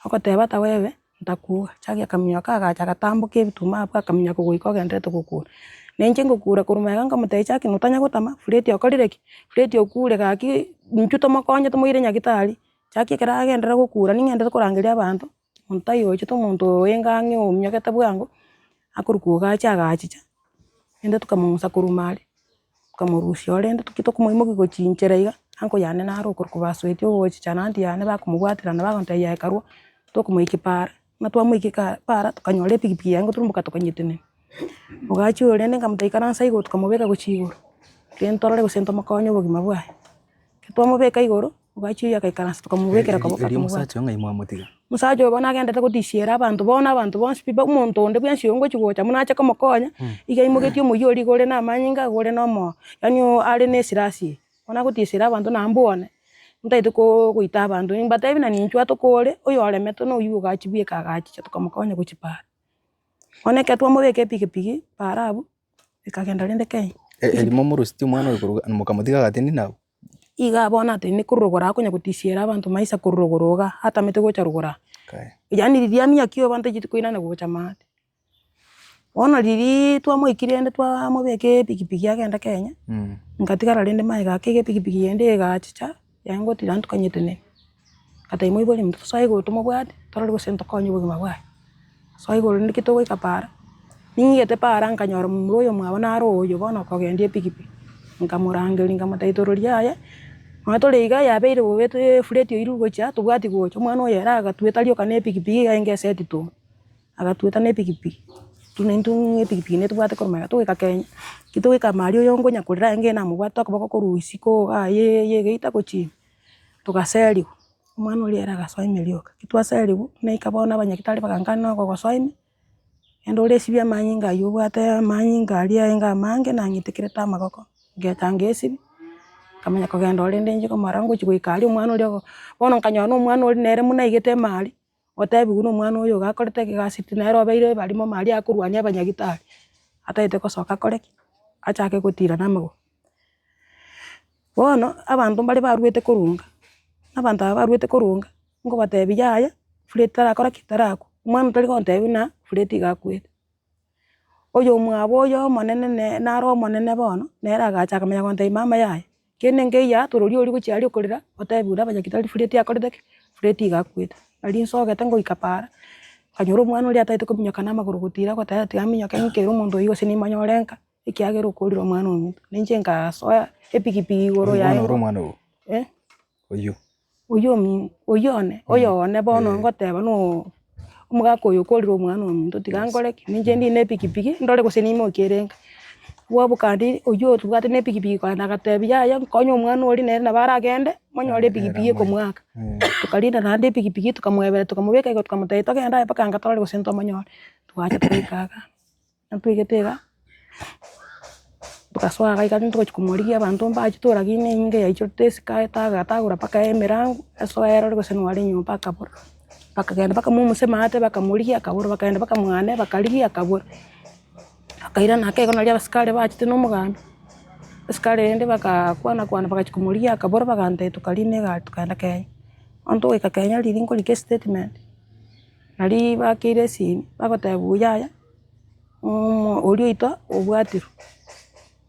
ogoteba tawebe ntakuga chaki akaminyoka agacha agatamboka ebituma abwo akaminyoka goika ogenderete gokura nenche ngokura korwa iga nkamotebia chaki notanya gotama fureti okorire ki fureti okure gaki inchu tomokonye tomoire nyagitari chaki ekero agendera gokura ning'endete korangeria abanto omonto tayoche tomonto oeng'ang'e ominyokete bwango akorwa ogacha agachicha rende tokamomusa korwa are tukamorusia ore rende tokomoimokia gochinchera iga anko yane naro okorwa basweti ogochicha na anti yane bakomobwaterana bagontebia yae karua tokomoikia para na twamoikia para tokanyora epikipiki yaye ngoturumboka tokanyetene ogachi oyo rende nkamotebia ikaransa igoro tukamobeka gochia igoro rende torore gose ntomokonye obogima bwaye twamobeka igoro ugachi akaikaransa tukamubekera kabo eri musacha ngai mwamutiga musacha bona agendete guticiera abantu bonse pipa umuntu onde bwensi yongo chigocha munacha kumukonya igaimugetie muyori gore na manyinga gore no yani ari ne sirasi ona guticira abantu na mbone ntaite ko guita abantu imbatebi na ninchwa tukore uyo aremeto no uyu gachibie kagachi tukamukonya guchipara oneke twamubeke pikipiki parabu ikagenda rende Kenya elimo murusti mwana urukuruga mukamutiga gatini nawe iga bona ati ni kurugora kunya guticiera abantu maisa kurugoroga hata mete gocha rugora yani riria miakio abantu jitikuina na gocha mate ona riri twamwikirende twamubeke pikipiki agenda Kenya ngatigara rende mai gakige pikipiki yende gachicha yango tirantu kanyetene kata imwe boli mtu saigo tumubwate torari gusento konyo bugima bwaye saigo rende kitogo ikapara ningete para nkanyora muroyo mwabona aroyo bona kogendie pikipiki nkamurangeri nkamataitororia aya maturiga yabeire bubete fureti irugocha tubwati gocha mwana oyera agatwetario kana pikipiki gaenge seti tu agatweta ne pikipiki tunentu pikipiki ne tubwate korma tu Kenya kitu kamario yongo nyakurira enge na mubwata kubako kuruisiko ye geita kochi tukaseri mwana oyera gasoime lioka kitwaseri ne ikabona abanyakitari bakangana kwa gasoime endo resibia manyinga yubwate manyinga alia enga mange na nyitikire tamagoko getangesi kamanya kogenda orende nje komarango chigwikari umwana uri bono nkanyona umwana uri nere munaigete mali otebi guno umwana uyo gakorete kigasiti nero beire barimo mali akurwania abanyagitari ataite kosoka koreki achake gutira namago bono abantu bari barwete kurunga abantu barwete kurunga ngo batebi yaya fleta akora kitarako umwana tari kontebi na fleti gakwete oyo mwabo oyo monene naro monene bono nera agachaka menya kontebi mama yaya kene ngeya tururi uri guchiari ukurira otebura abanyakitari fleti akorete fleti gakwete ari nsogete ngo ikapara kanyoro umwana uri ataite kuminyoka namaguru gutira ko tayati aminyoka nkero umuntu uyo sinimanyorenka ikiagero ukurira umwana umuntu ninje ngasoya epikipiki goro yayo umwana oyone bono ngoteba no umugako uyo ukurira umwana umuntu tigangoreki ninje ndi ne pikipiki ndore gusinimo kirenga wabukandi uyo tubwate ne pikipiki kana gatebi yaya konyo umwana uri nere na baragende monyore pikipiki ko mwaka tukalinda na ndi pikipiki tukamwebera tukamubeka iko tukamutaita kenda paka ngatore gusento monyore tuacha twikaga natwigetega tukaswaga ikati tukochikumuligia abantu mbachitura gine inge ya icho tesika tagura paka emerangu eso era guseno wali nyumba akabura paka genda paka mumusema ate bakamuligia akabura bakaenda paka mwane bakaligia akabura akaira nake kono lia baskare bachite no mugambi baskare ende bakakwana bakachikumuligia akabura bagante tukaline ga tukanda Kenya onto ika Kenya liri ngo like statement nali bakire si bagotebu yaya uri ito obwatiru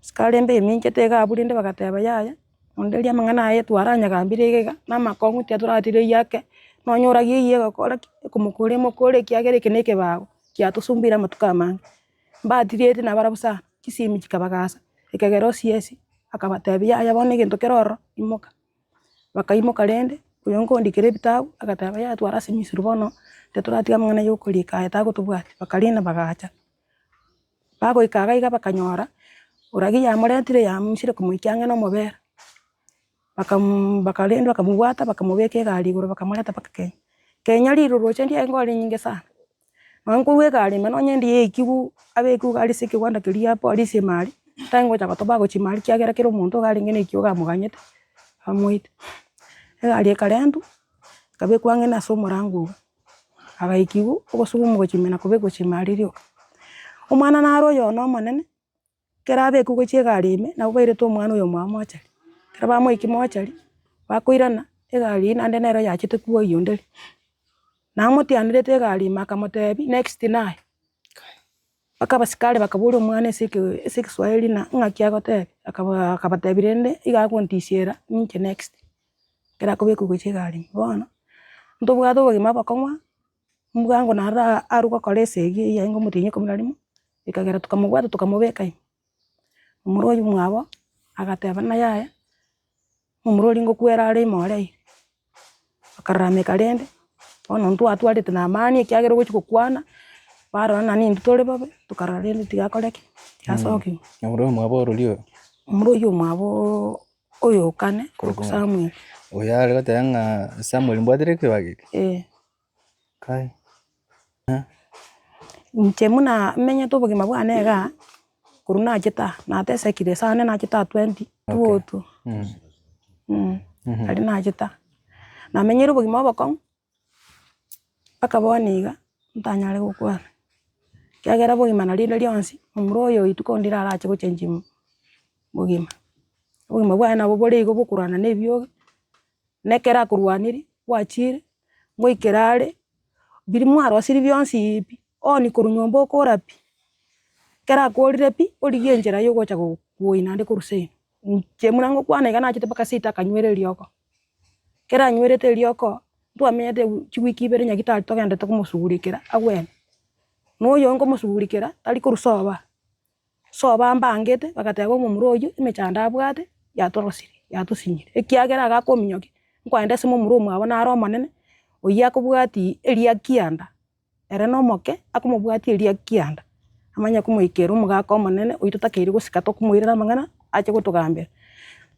skare mbe minche tega aburinde bagateba yaya ondelia mangana aye twaranya gambirega na makongu teturatire yake no nyoragie iye gakora kumukure kiagere kineke bago kiatusumbira matukamange mbatirete na barabusa kisimi kikabagasa ikagero siesi akabatebia ayabone gento keroro imoka bakaimoka rende uyongo ndikire bitabu agataba ya twara simisuru bono teturatiga mwana yokulika etago tubwati bakalina bagacha bago ikaga iga bakanyora uragi ya morentire ya mshire kumuikyanga no mobera bakalenda bakamubwata bakamubeke gari guru bakamuleta paka Kenya liruro chendi ngori nyinge sana mangu wegari mano nyendi ikibu abeku gari sike wanda kiria po ali semari tango cha batoba go chimari kiagera kiro muntu gari ngene kyoga muganyete amwite gari karendu kabeku angena so morangu abaikibu ogosugumu go chimena kubeko chimari rio umwana naro yo no monene kerabe ku gochie gari ime na ubaire to mwana uyo mwamwachari keraba mo ikimwachari bakuirana egari nande nero yachite kuo yonderi na mutianirete gari makamotebi next naye bakabasikale bakabura umwana sike Swahili na ngakia gote akabatebirende igakuntisiera ninche next kera kubeku gochie gari bona ndubwado bogima bakomwa mugango nara aruka kolesegi yango mutinye komularimo ikagera tukamubwata tukamubeka umuroyi mwabo agateba na yaya umurori ngo kwera ari morei akarame karende ono ntu atwarite na amani kiagero gochikukwana barona ni ntutore babe tukararende tigakoreki yasoki umuroyi mwabo rulio umuroyi mwabo oyo kane Samuel Oyare gotanga Samuel mbwatire kibagi. Kai. Nchemuna menye to bugima bwane ga kuruna chita na tesekire sana na chita 20 tuotu. Ali na chita. Na menyero bugima bokong. Paka boniga ntanyare gukwana. Kiagera bugima na rinde lyonsi umroyo itukondira arache guchenji bugima. Bugima bwana bobore igo bukurana nebyo nekera kurwaniri wachire ngoikerare biri mwaro siri byonsi ipi oni kurunyombo korapi kera korire pi origie njera yo gocha kuina ndi kuruseni nchemuna ngo kwana igana chite paka sita kanywere lyoko kera nywere lyoko twamenyete chiwiki bere nyagita togende tukumusurikira agwene no yo ngo musurikira tari kurusoba soba mbangete bakatego mu muroyo imechanda abwate yatorosiri yatusinyire ekiagera agakominyoki nkwenda simo murumu abona aro manene oya kubwati elia kianda ere no moke akumubwati elia kianda amanya kumuikera umugako manene oitutakiri gusika to kumuirira mangana ache gutugambira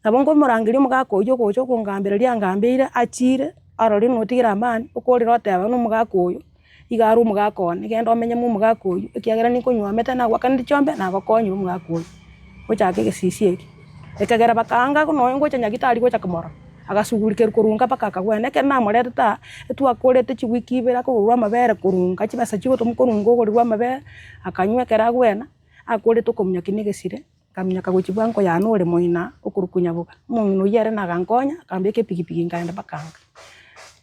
nabongo murangiri umugako uyo gocho kungambira lia ngambire achire arori notigira amani ukorira oteba no umugako uyo igaru umugako ne genda omenye mu umugako uyo ekiagera nikunywa meta na wakandi chombe na bakonyu umugako uyo ochake gesisi eki ekagera bakanga no ngo chanyagitari gocha kumora agasugurike kurunga paka kagwene kena moreta etu akorete chiwiki bera kurwa mabere kurunga chibasa chigo tumukurungo kurwa mabere akanywe kera gwena akore to komnya kinigesire kamnya kagochibwanko ya nore moina okurukunya buka mungu yere na gankonya kambeke pikipiki ngaenda bakanga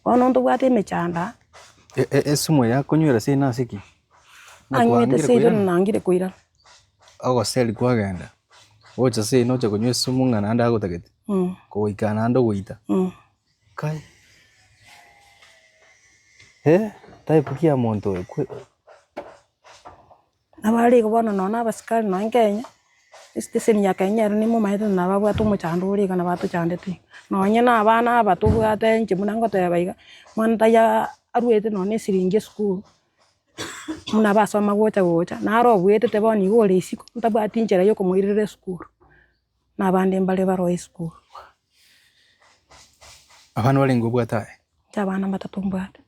ono ndo bwate mechanda esumo ya kunywera sina siki angwete seiro nangire kuira ago seli kwagenda ocha se no cha kunywe sumu ngana anda agutagete koikana ando guita kai taipukia monto nabari kubona nona basikali no Kenya station ya Kenya ni mu maito na babwa tu muchanduri kana batu chandete nonye na abana batubwate nje munango tebaiga mwanta ya aruete none siringe school muna basoma gocha naro bwete teboni gore isiko ntabwati njera yo kumuirire school nabande mbale baro school abana bali ngobwata abana batatu mbwate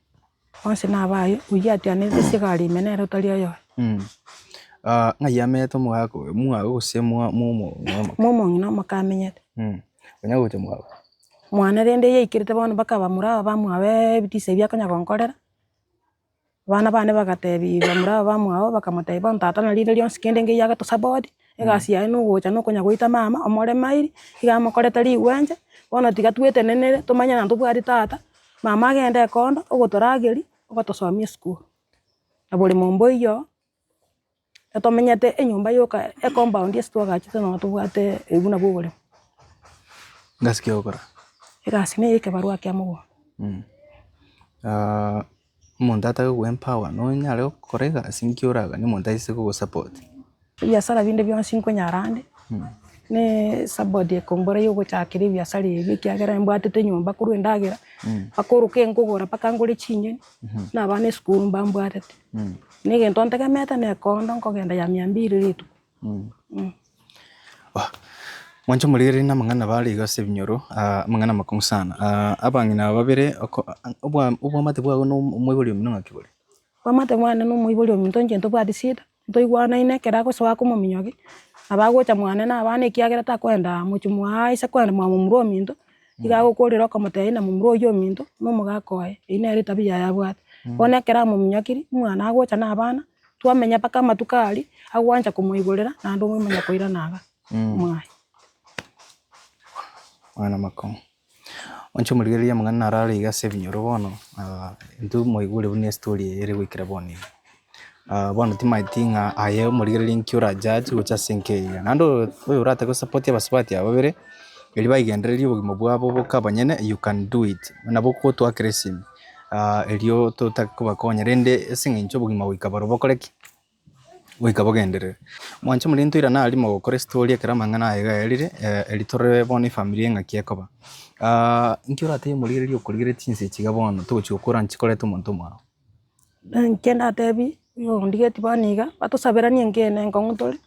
onse nabayo uyati aneze sigari menero taliyo yo ngayame to mwako mwago semwa momo ngina makamenyete onyago to mwago mwana rende yikirite bona bakaba muraba bamwabe bitise byakanya konkorera bana bane bagatebi bamuraba bamwabo bakamuteba ntata na linde lyonsi kende nge yaga to sabodi egasi ya no gocha no konya goita mama omore mairi igamukoreta liwenje bona tigatwete nenere tumanya na ntubwari tata mama agende kondo ogotorageri ogotosomia school abori mombo iyo etomenyete enyumba yoka compound yestwaga chite no tubwate ebuna bugore ngasikia okora egasi ne ikebarua kya mugo umuntu atago empower no nyale korega sinkiuraga ni muntu aise go support biasara binde byonsi nkonyarande ne sabodi kombora yogo chakiri biasara ibi kyagera mbwatete nyumba kuru ndagira akoruke nkogora pakangore chinyeni na bane school mbambwatete nige ntonteka meta ne kondo nkogenda ya 200 ritu mwancho murigere na mangana bali gase binyoro mangana makong sana abangina babere obwa mate bwa no mwibuli mno ngakibole wamate mwana no mwibuli ominto njento bwati sita ntoigwana ine kera ko swa ko muminyogi abagocha mwana na abane kiagera ta kwenda muchumwa isa kwenda mwa mumro minto igago korira kamate ina mumro yo minto no mugakoe ine eri tabia ya bwati one kera muminyakiri mwana agocha na abana twamenya paka matukali agwanja kumuigorera na ndo mwimenya koira naga mwai mwana makong oncho murigere ya mangana rari gase binyoro bono ndu moigure bune story ere gwikira boni bono timaitinga aye murigere linkyura judge gocha senkeya nando oyo urate go support abasipati ababere eli baigendereri obugimo bwabo bokabanyene you can do it nabo ko twakresim elio tutakubakonya rende esingincho obugimo bwikabaro bokoreki wikabogendere mwancho mulinto ira na alimo gukora story ekera mangana ayega erire elitorre boni family ngakiakoba nkyura ate murigere lyo kurigere tinse kigabono tuchukura nchikore tumuntu mwa nkenda tebi yo ndigeti baniga batosabera niengene nkongutori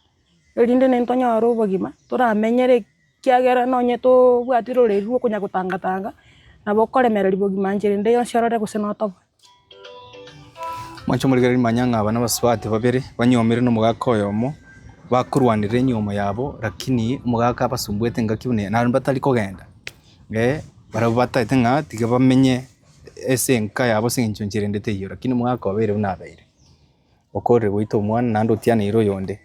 elinde nentonyoro obugima turamenyere kiagera nonye to bwatirore ruo kunya gutangatanga nabo koremereri bogima njere nde yonshorore gusenotobo mwancho murigari manyanga abana baswati babiri banyomire no mugaka oyomo bakurwanire nyoma yabo lakini mugaka basumbwete ngakibune na batari kogenda barabataite nga tiga bamenye ese nka yabo sinchonjire ndete iyo lakini mugaka wabere unabeire okore goito mwana nando tiana iro yonde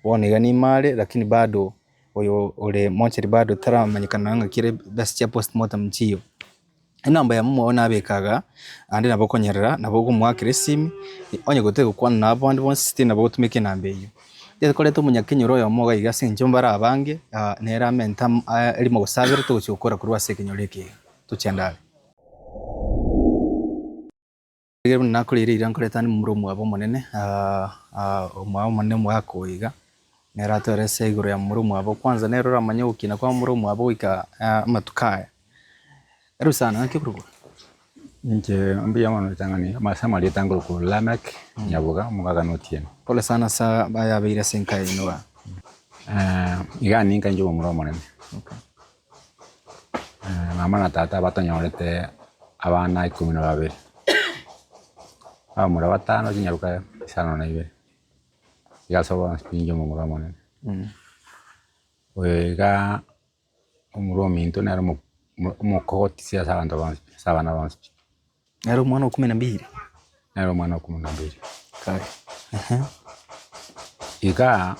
wonega ni male lakini bado oyo ole moncheri bado taramanyikana nga kire bastia postmortem chiyo inamba ya mumo nabekaga ande nabokonyerera nabogumwakire simi onye gotego kwana nabo andi bonse siti nabotumike nambe iyo yekoleto munyakenyoro yo moga igase njombara abange nera menta elimo gusabira to cyokora kuri wasekenyoleke tuchendale Gero nakulire irankoleta ni murumu abo monene omwabo monene mwakoiga nera torese iguru ya murumu abo kwanza nero ramanya ukina kwa murumu abo ika matukaya ero sana nkikuruko nje mbi yamano tangani masama li tangolo ko lamek nyabuga mugaga notien pole sana sa baya beira senka inoa igani nkanjo murumu monene okay mama na tata batonyorete abana 12 amura batano kinyaruka isano na ibe igasoba spinjo murumu monene wega umurumu minto nero mukoti sia sabantu sabana bansi nero mwana 12 nero mwana 12 kare ika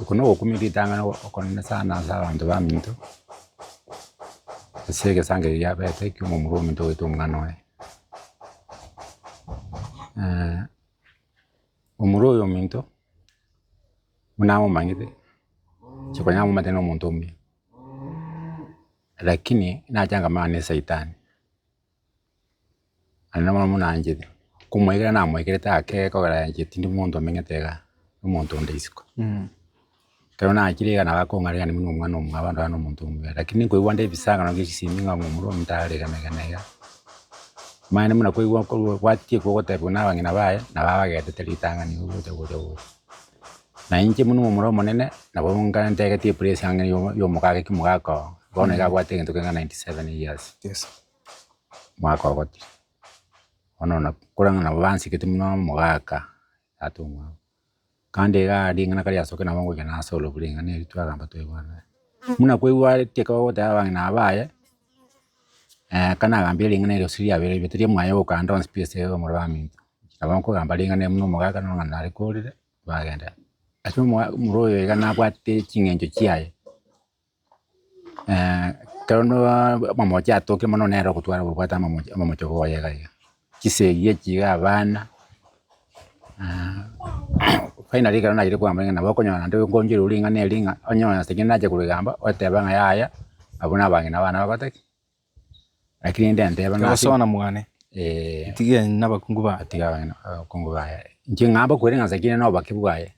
kuno kumititanga okonna sana sabantu baminto sege sange ya bete kumo murumu minto wetu mwana umurumu minto munamo mangite chikonya mateno muntu mbi lakini najanga mane saitani anama munanje kumwegera na mwegere take ko garanje tindi muntu amenyetega umuntu ndisiko kana akiriga na bakongare ni mwana umwe abantu hano muntu umwe lakini ko iwande bisanga no gisiminga mu muro mutare kanega mane muna ko iwa ko kwatie ko gotepo na bangina baye na babagete telitanga ni ubote gojo na inje munu muro monene na bonga ntege tie presi angani yo mukake kimugaka Gone ga gwate nto kenga 97 years. Yes. Mwaka wakati. Ono na kuranga na bansi kitumino mwaka atumwa. Kande ga dinga na kali asoke na wangu kana solo kulinga ne twagamba twebwana. Muna kwewa teka wote abanga na abaye. Kana gambye linga ne rosiri abere betri mwayo ka ndon space yo murami. Abanko gamba linga ne muno mwaka no na record bagenda. Atu muroyo igana kwate kingenjo kiaye. Karono mamoja atoke mono nero kutwara bwata mamoja ko yega kiseye kiga abana finally karono ire kwa mbenga nabo konyana ndo ngonjira ulinga ne linga onyona sekina je kuligamba otebanga yaya abuna bangi nabana babataki lakini ndende abana basona mwane tiga nabakungu ba tiga bana kungu baya nje ngamba kwerenga sekina no bakibwaye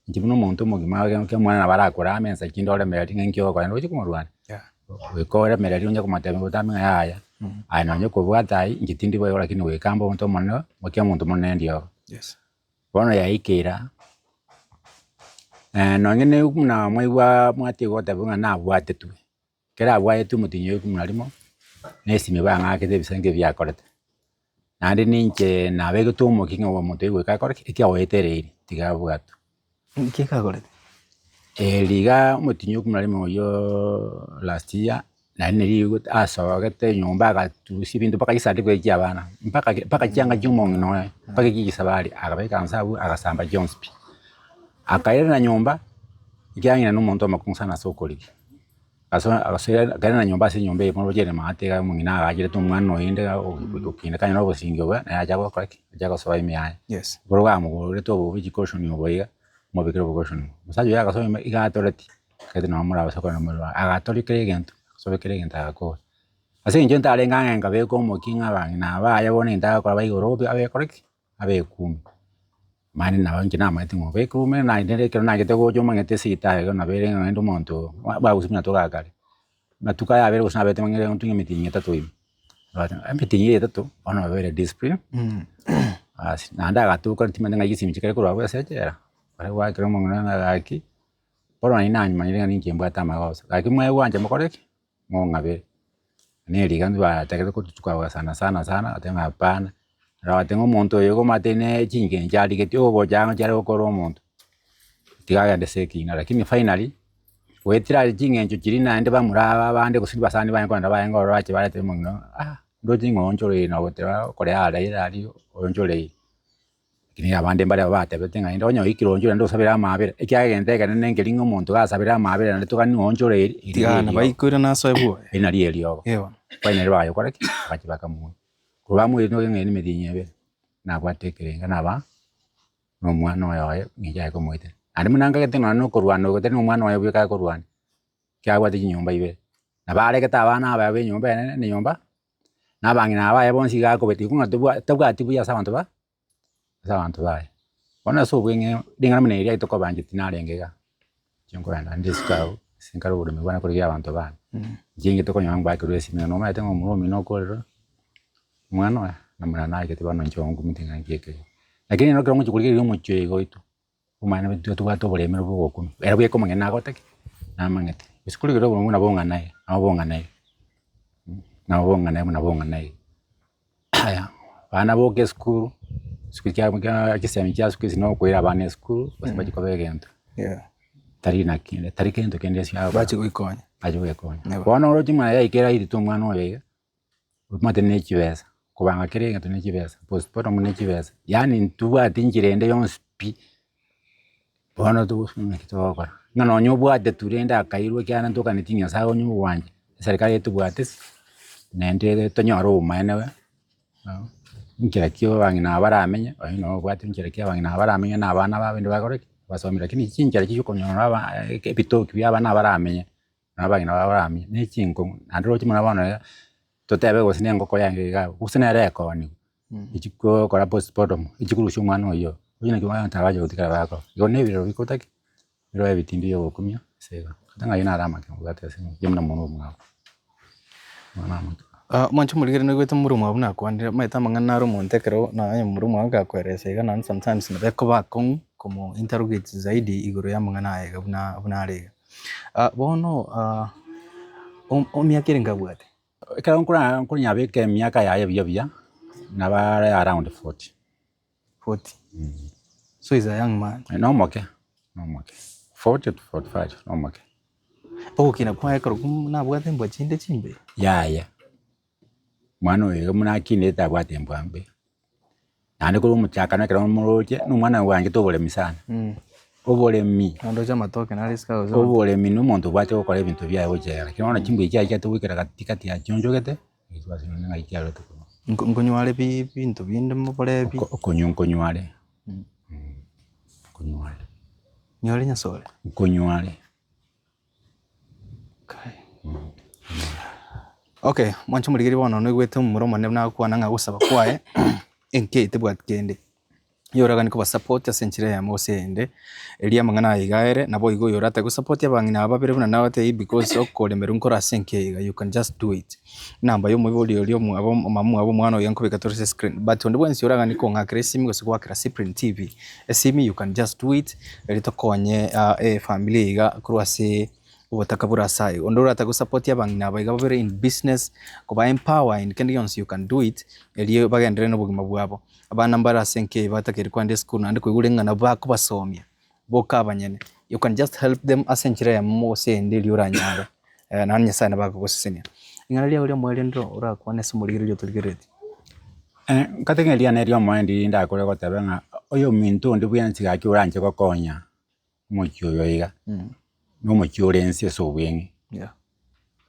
nje muno muntu mugima ke mwana barakora amensa kindole meri ngengyo kwa ndo chikumurwana wekora merari unja kumateme butamenga yaya ainonye kubwata ngitindi bwe lakini wekamba muntu mono mukya muntu mono ndio yes bono yaikira nongene kumuna mwiwa mwati gota bunga na bwate tu kera bwaye tu mutinyo kumulimo nesime banga akete bisenge byakorete nandi ninche nabege tu mukinga wa muntu igwe kakora ikyawetereri tigabwato kikagorete liga mutinyo kumulimo yo last year na neri asogete nyumba gatusi bintu paka isadi kwe cyabana mpaka cyanga cyumongo no paka kigisabali akabeka nsabu agasamba Jonespi akaira na nyumba ikyanya n'umuntu amakunsana sokoli asora gana na nyumba se nyumba ipo rogere mateka mungina agire tu mwana oinde ukinde kanya no bosingyoba na yajago kwaki yajago soba imyanya yes borogamo reto bubikoshoni oboiga mobikiro bukoshoni musajo yagasoba igatoreti kete no amura basoko no mura agatori kregento so bekregenta ako ase nje ntarenga ngabe ko mokinga abangina abaya bone ndakora bayigorobe abekoreki abekumi mani nabangi namati ngo bekume na ndere na gete go joma ngete sita go na bere ngendo monto ba usumina to gakale matuka ya bere usna bete mangere ntunye mitinye tatu ibi mitinye tatu ona bere discipline asi nanda gatuka ntimende ngagisi chikere ko rwa sejera bare wa kero mongana ngaki poro ni nanyi manyire ngani kembwa tama goso gaki mwe wanje mokoreki ngo ngabe neri kandu bategete kutuchukwa sana atenga hapana rawatenga omonto oyo gomatene chinge njari getyo gojanga chare okoro omonto tigaga ndeseki lakini finally wetira chingencho chiri naende bamuraba bande gusiri basani bayengonda bayengo rache barete mungno ndo chingonchore na gotera kore ala irari onchore kini abande mbare batebete nga ndo nyo ikironjore ndo sabira mabere ekyagente kana ngelingo omonto gasabira mabere ndo tukani onchore tigana bayikwira naso ebuo inari eliogo ewa finally bayo koreki bakibaka mu kubamu ino ngeni medinyebe na kwatekerenga naba no mwana wayo ngijaye ko moite ari munanga gete no korwana gete no mwana wayo bika korwana kyagwa ti nyumba ibe na bare gete abana ababe nyumba ene ni nyumba na bangi na abaye bonsi ga ko beti kunga tubwa tibuya sabantu ba bona so bwenge dinga mune iri to ko banje tinarengega chingo yanda ndiska sinkaro buri mibana kuri abantu bana jingi to ko nyangba ko resi no ma tengo mu no ko mwana na mwana naye bano nchongo mutinga ngeke lakini no krongo chukulike mu chego itu umana bitu to bato bole mero boko era bwe ko mangena goteke na mangete bisikulike ro mu na bonga naye aya bana boke school sikia kisemi kia siku sino kwera bana school basibaji ko begento tari kendo kende sia bachi kuikonya bona ro chima ya ikera iri to mwana oyo matene chibesa kubanga kirenge tune chibesa postpartum ne chibesa yani ntuwa tinjirende yonspi bona to kitoko no nyobwate turenda akairwe kyana ntoka nitinya sawo nyu wanje serikali yetu bwate nende tonyoro manewe nkira kyo bangi na baramenya no bwate nkira kyo bangi na baramenya na abana babende bakoreki basomira kini kinjira kyo konyora aba epitoki byabana baramenya na bangi na baramenya ne kingo andro kimuna bana totebe gosine ngoko yange ga usine reko ni ikiko kora postpartum ikikurusha umwana oyo ujina kimwana ntabaje gutikara bako yone biro bikotaki biro ebitindi yo kumya sega katanga yina arama ke mugate sino yemna mono mwa manchu muligere no gwete muri mwa buna kwandira maita mangana ro montekero na anya muri mwa ga kweresega na sometimes na beko bakon como interrogate zaidi igoro ya mangana ayega buna arega bono miaka ngabwate kala nkura nyabeke miaka ya bya na bare around 40 so is a young man no moke 40 to 45 no moke kina kwa ekoro na bwate mbwa chimbe ya mwana oyo muna kine ta bwate mbwambe nande ko muchaka na kera muroje no mwana wanje to bole misana obole mi ndo cha matoke na riska obole mi no muntu bwate ko kore bintu bya oje kino chimbe cya to wikera katikati ya chonjogete itwa sino nga ikyalo to nkonywale bintu binde mubole bi konywale nyole nyasole konywale okay manchu muligiri bono no gwete mu Roma ne na kwa nga gusaba kwae enke tebwat kende yoraga niko ba support ya senchire ya mosende elia mangana igaere nabo igo yorata go support ya bangina ababere buna nawate because okole merunkora senke you can just do it namba yo muboli yo mu abo mamu abo mwana yanko bekatorese screen but on the ones yoraga niko nga cresimi go sikwa kra Cyprian TV esimi you can just do it elito konye family iga kurwase ubutaka burasai ondora ta go support ya bangina abiga babere in business ko ba empower in conditions you can do it eliyo bagendere no bugima bwabo abana mbara senke batakiri kwande school nandi kwigurengana bako basomya boka abanyene you can just help them asenchira ya mose ndeli uranyara nanya sana bako gosesenia inganalia uri mwele ndo ura kwane sumuligire lyo tuligereti katengelia neryo mwendi ndakore ko tabenga oyo mintu ndi byansiga kyuranje ko konya mucyo yiga no mucyorense so bwengi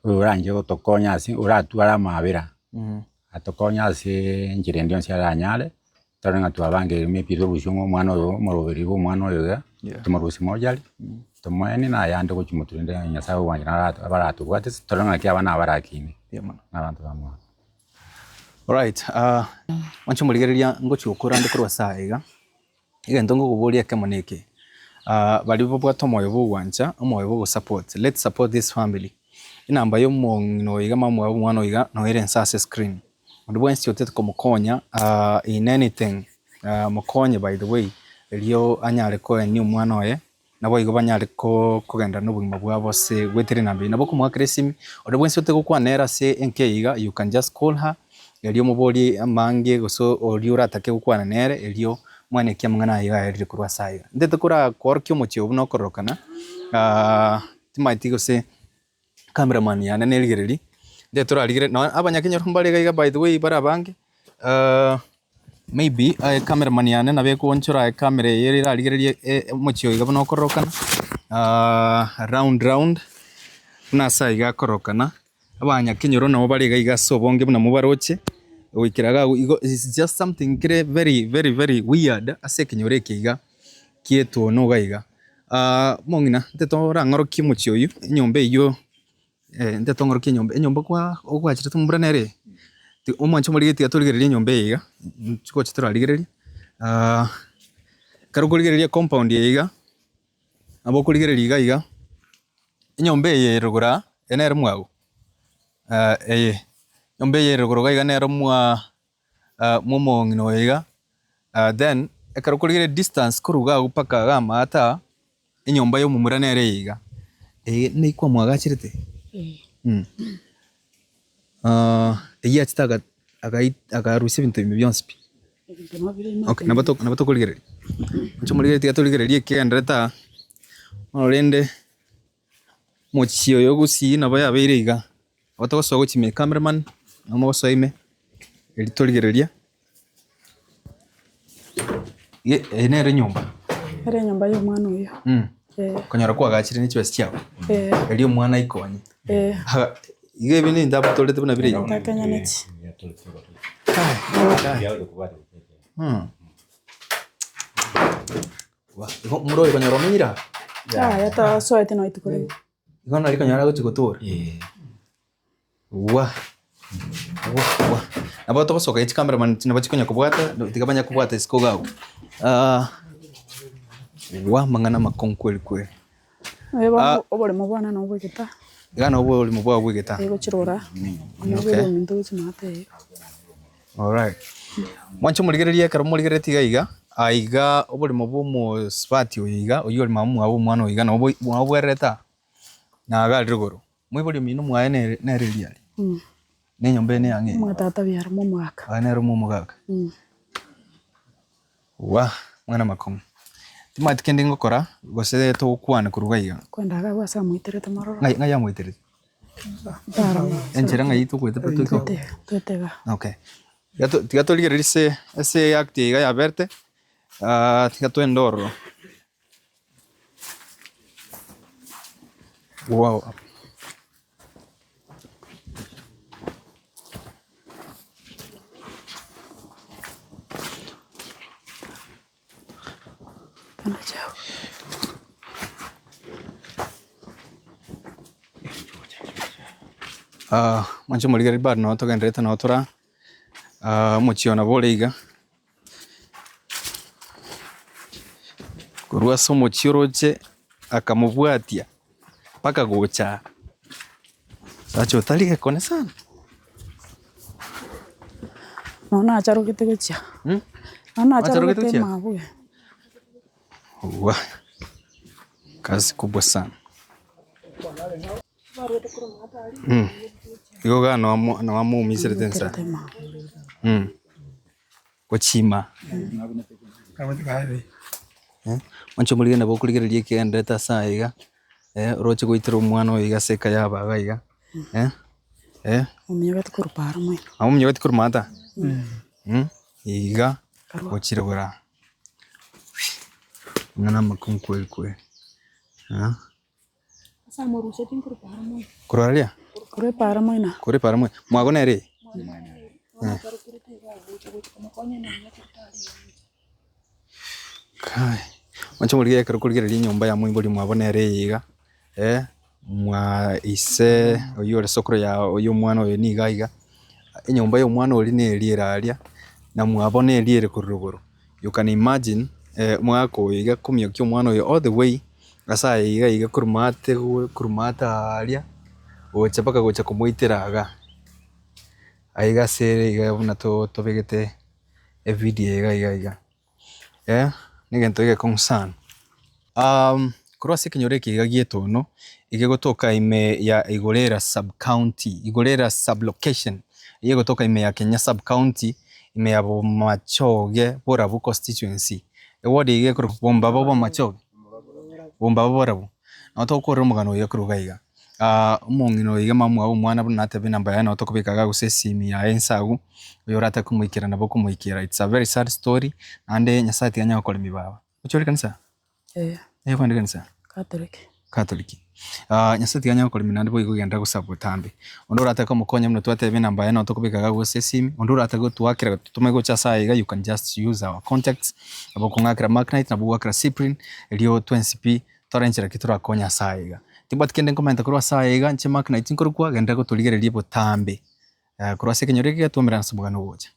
uranje ko tokonya asi uratwara mabira atokonya asi njire ndio nsyaranyale tarenga twabange mepido bushungo mwana oyo moroberi bo mwana oyo tumarusi mojali tumweni na yande ko chumuturinde nyasawe wanje baratu bwate tarenga kya bana barakine nabantu bamwa alright wancho muligereria ngochi ukora ndikoro saiga igento ngo kubolia kemoneke bali bobwato moyo bugwanja omoyo bugo support let's support this family inamba yo no iga mamu abo mwana oiga no ere nsase screen ndo bwensi yote ko mukonya in anything mukonya by the way elio anyale ko ni mwana oye nabo igo banyare kogenda n'obogima bwabo ase gwetire nambi nabo komwakera esimi ore bwense otegokwanera ase enkeiga you can just call her erio mobori amange goso orio oratake gokwana nere erio mwana kia mang'ana iga erire korwa saiga ndete kora korokia omochio obo nokororokana timaiti gose cameraman yane nerigereri ndete torarigere no abanyakenya mbare iga by the way bara abange maybe cameraman yane nabe kuonchora camera yeri irarigererie omochio iga nokororokana round na saiga korokana abanyakenya ro nabo bari iga sobonge buna mubaroche wikiraga it's just something very weird ase kinyore kiga kieto no gaiga mongina ntetora ngoroki muchi oyu nyombe iyo nteto ngoroki nyombe kwa ogwachira tumbura nere ti omancho muri giti aturigereria nyombe iga chiko chitura rigereria karugurigereria compound iga abo kurigereria iga nyombe yerugura enere mwago nyombe yerugura iga nere mwa momongino iga then ekarukurigere distance kuruga gupaka gama ata inyomba yo mumura nere iga ni kwa mwagachirite iya chitaga agarusi bintu byonse okay nabato kurigere ncho muri gere tigaturigere kigendreta orende mochio yo gusi nabaya beiriga otoso gochime cameraman no soime elitorigereria ye enere nyomba yo mwana uyo konyara kwagachire nicho asiao elio mwana ikonye ige bini ndabutolete buna bire takanya neti wa muro ikonyara mira ya ta soete no itukore igona likonyara gochikotora wa abo to soka each cameraman tinabachikonya kubwata tikabanya kubwata iskogao wa mangana makonkweli kweli obole mabwana no bwegeta gana obole mabwa bwegeta ego chirora okay mindu chimate all right mwancho muligereria karo muligereti gaiga aiga obole mabwo mo spati oiga oyori mamu abo mwana oiga no bwereta na gali ruguru mwiboli mino mwaene nereliali nenyombe ne yange mwatata byara mu mwaka ane rumu mugaka wa mwana makomo timati kendi ngokora gose to kwana kurugaiga kwendaga gwasa muiterete maroro ngai yamwitere enjera ngai to kwete pato twetega okay tigato ligerise ese acti ga aberte tigato endoro wow mancho muligari bar no to gendreta no tora mochiona boleiga kurwa somo chiroche akamubwatia paka gocha sacho talige kone sana nona acharo kitegocha nona acharo kite mabuye wa kazi kubwa sana igo gano na wamu misere tensa kochima mancho mulige na bokuligererie kiendeta saiga roche goitira mwana oiga seka yabaga iga umyogete kurupara mwe amumyogete kurumata iga gochira gora ngana makunkweli kwe Samo rushe tin kurupara mwe kuralia kurupara mwe na kurupara mwe mwago nere kai mancho mulige karukuligererie nyomba ya mwimboli mwabonere iga mwa ise oyore sokro ya oyo mwana oyo ni gaiga enyomba yo mwana oli ne elieralia na mwabone eliere kuruguru you can imagine mwako iga kumyo kyo mwana oyo all the way asa iga kurumata alia ocha paka gocha kumuiteraga aiga sere iga buna to begete video iga nigento iga kongsan kurwa sekenyore kiga gietuno igegotoka ime ya Igorera sub county, Igorera sub location igegotoka ime ya Kenya sub county, ime ya Bomachoge Borabu constituency ewodi igekuru bomba Bomachoge bomba Borabu no tokore mugano yekuru umungino iga mamu abo mwana bunate binamba yana otokubikaga gusesimi ya ensagu uyorata kumwikira nabo kumwikira. It's a very sad story ande nyasati anya okole mibaba uchori kanisa kwandi kanisa Catholic nyasati anya okole minande boy kugenda gusabotambe ondo urata ko mukonya muno twate binamba yana otokubikaga gusesimi ondo urata go tuwakira tutume go chasaiga. You can just use our contacts abo kungakira Magnite nabo wakira Cyprian elio 20p torenchera kitura konya saiga tibat kende komenta kurwa saiga nche Magnite nkorukwa genda go tuligererie botambe kurwa sekenyore getumira nsubugano gocha.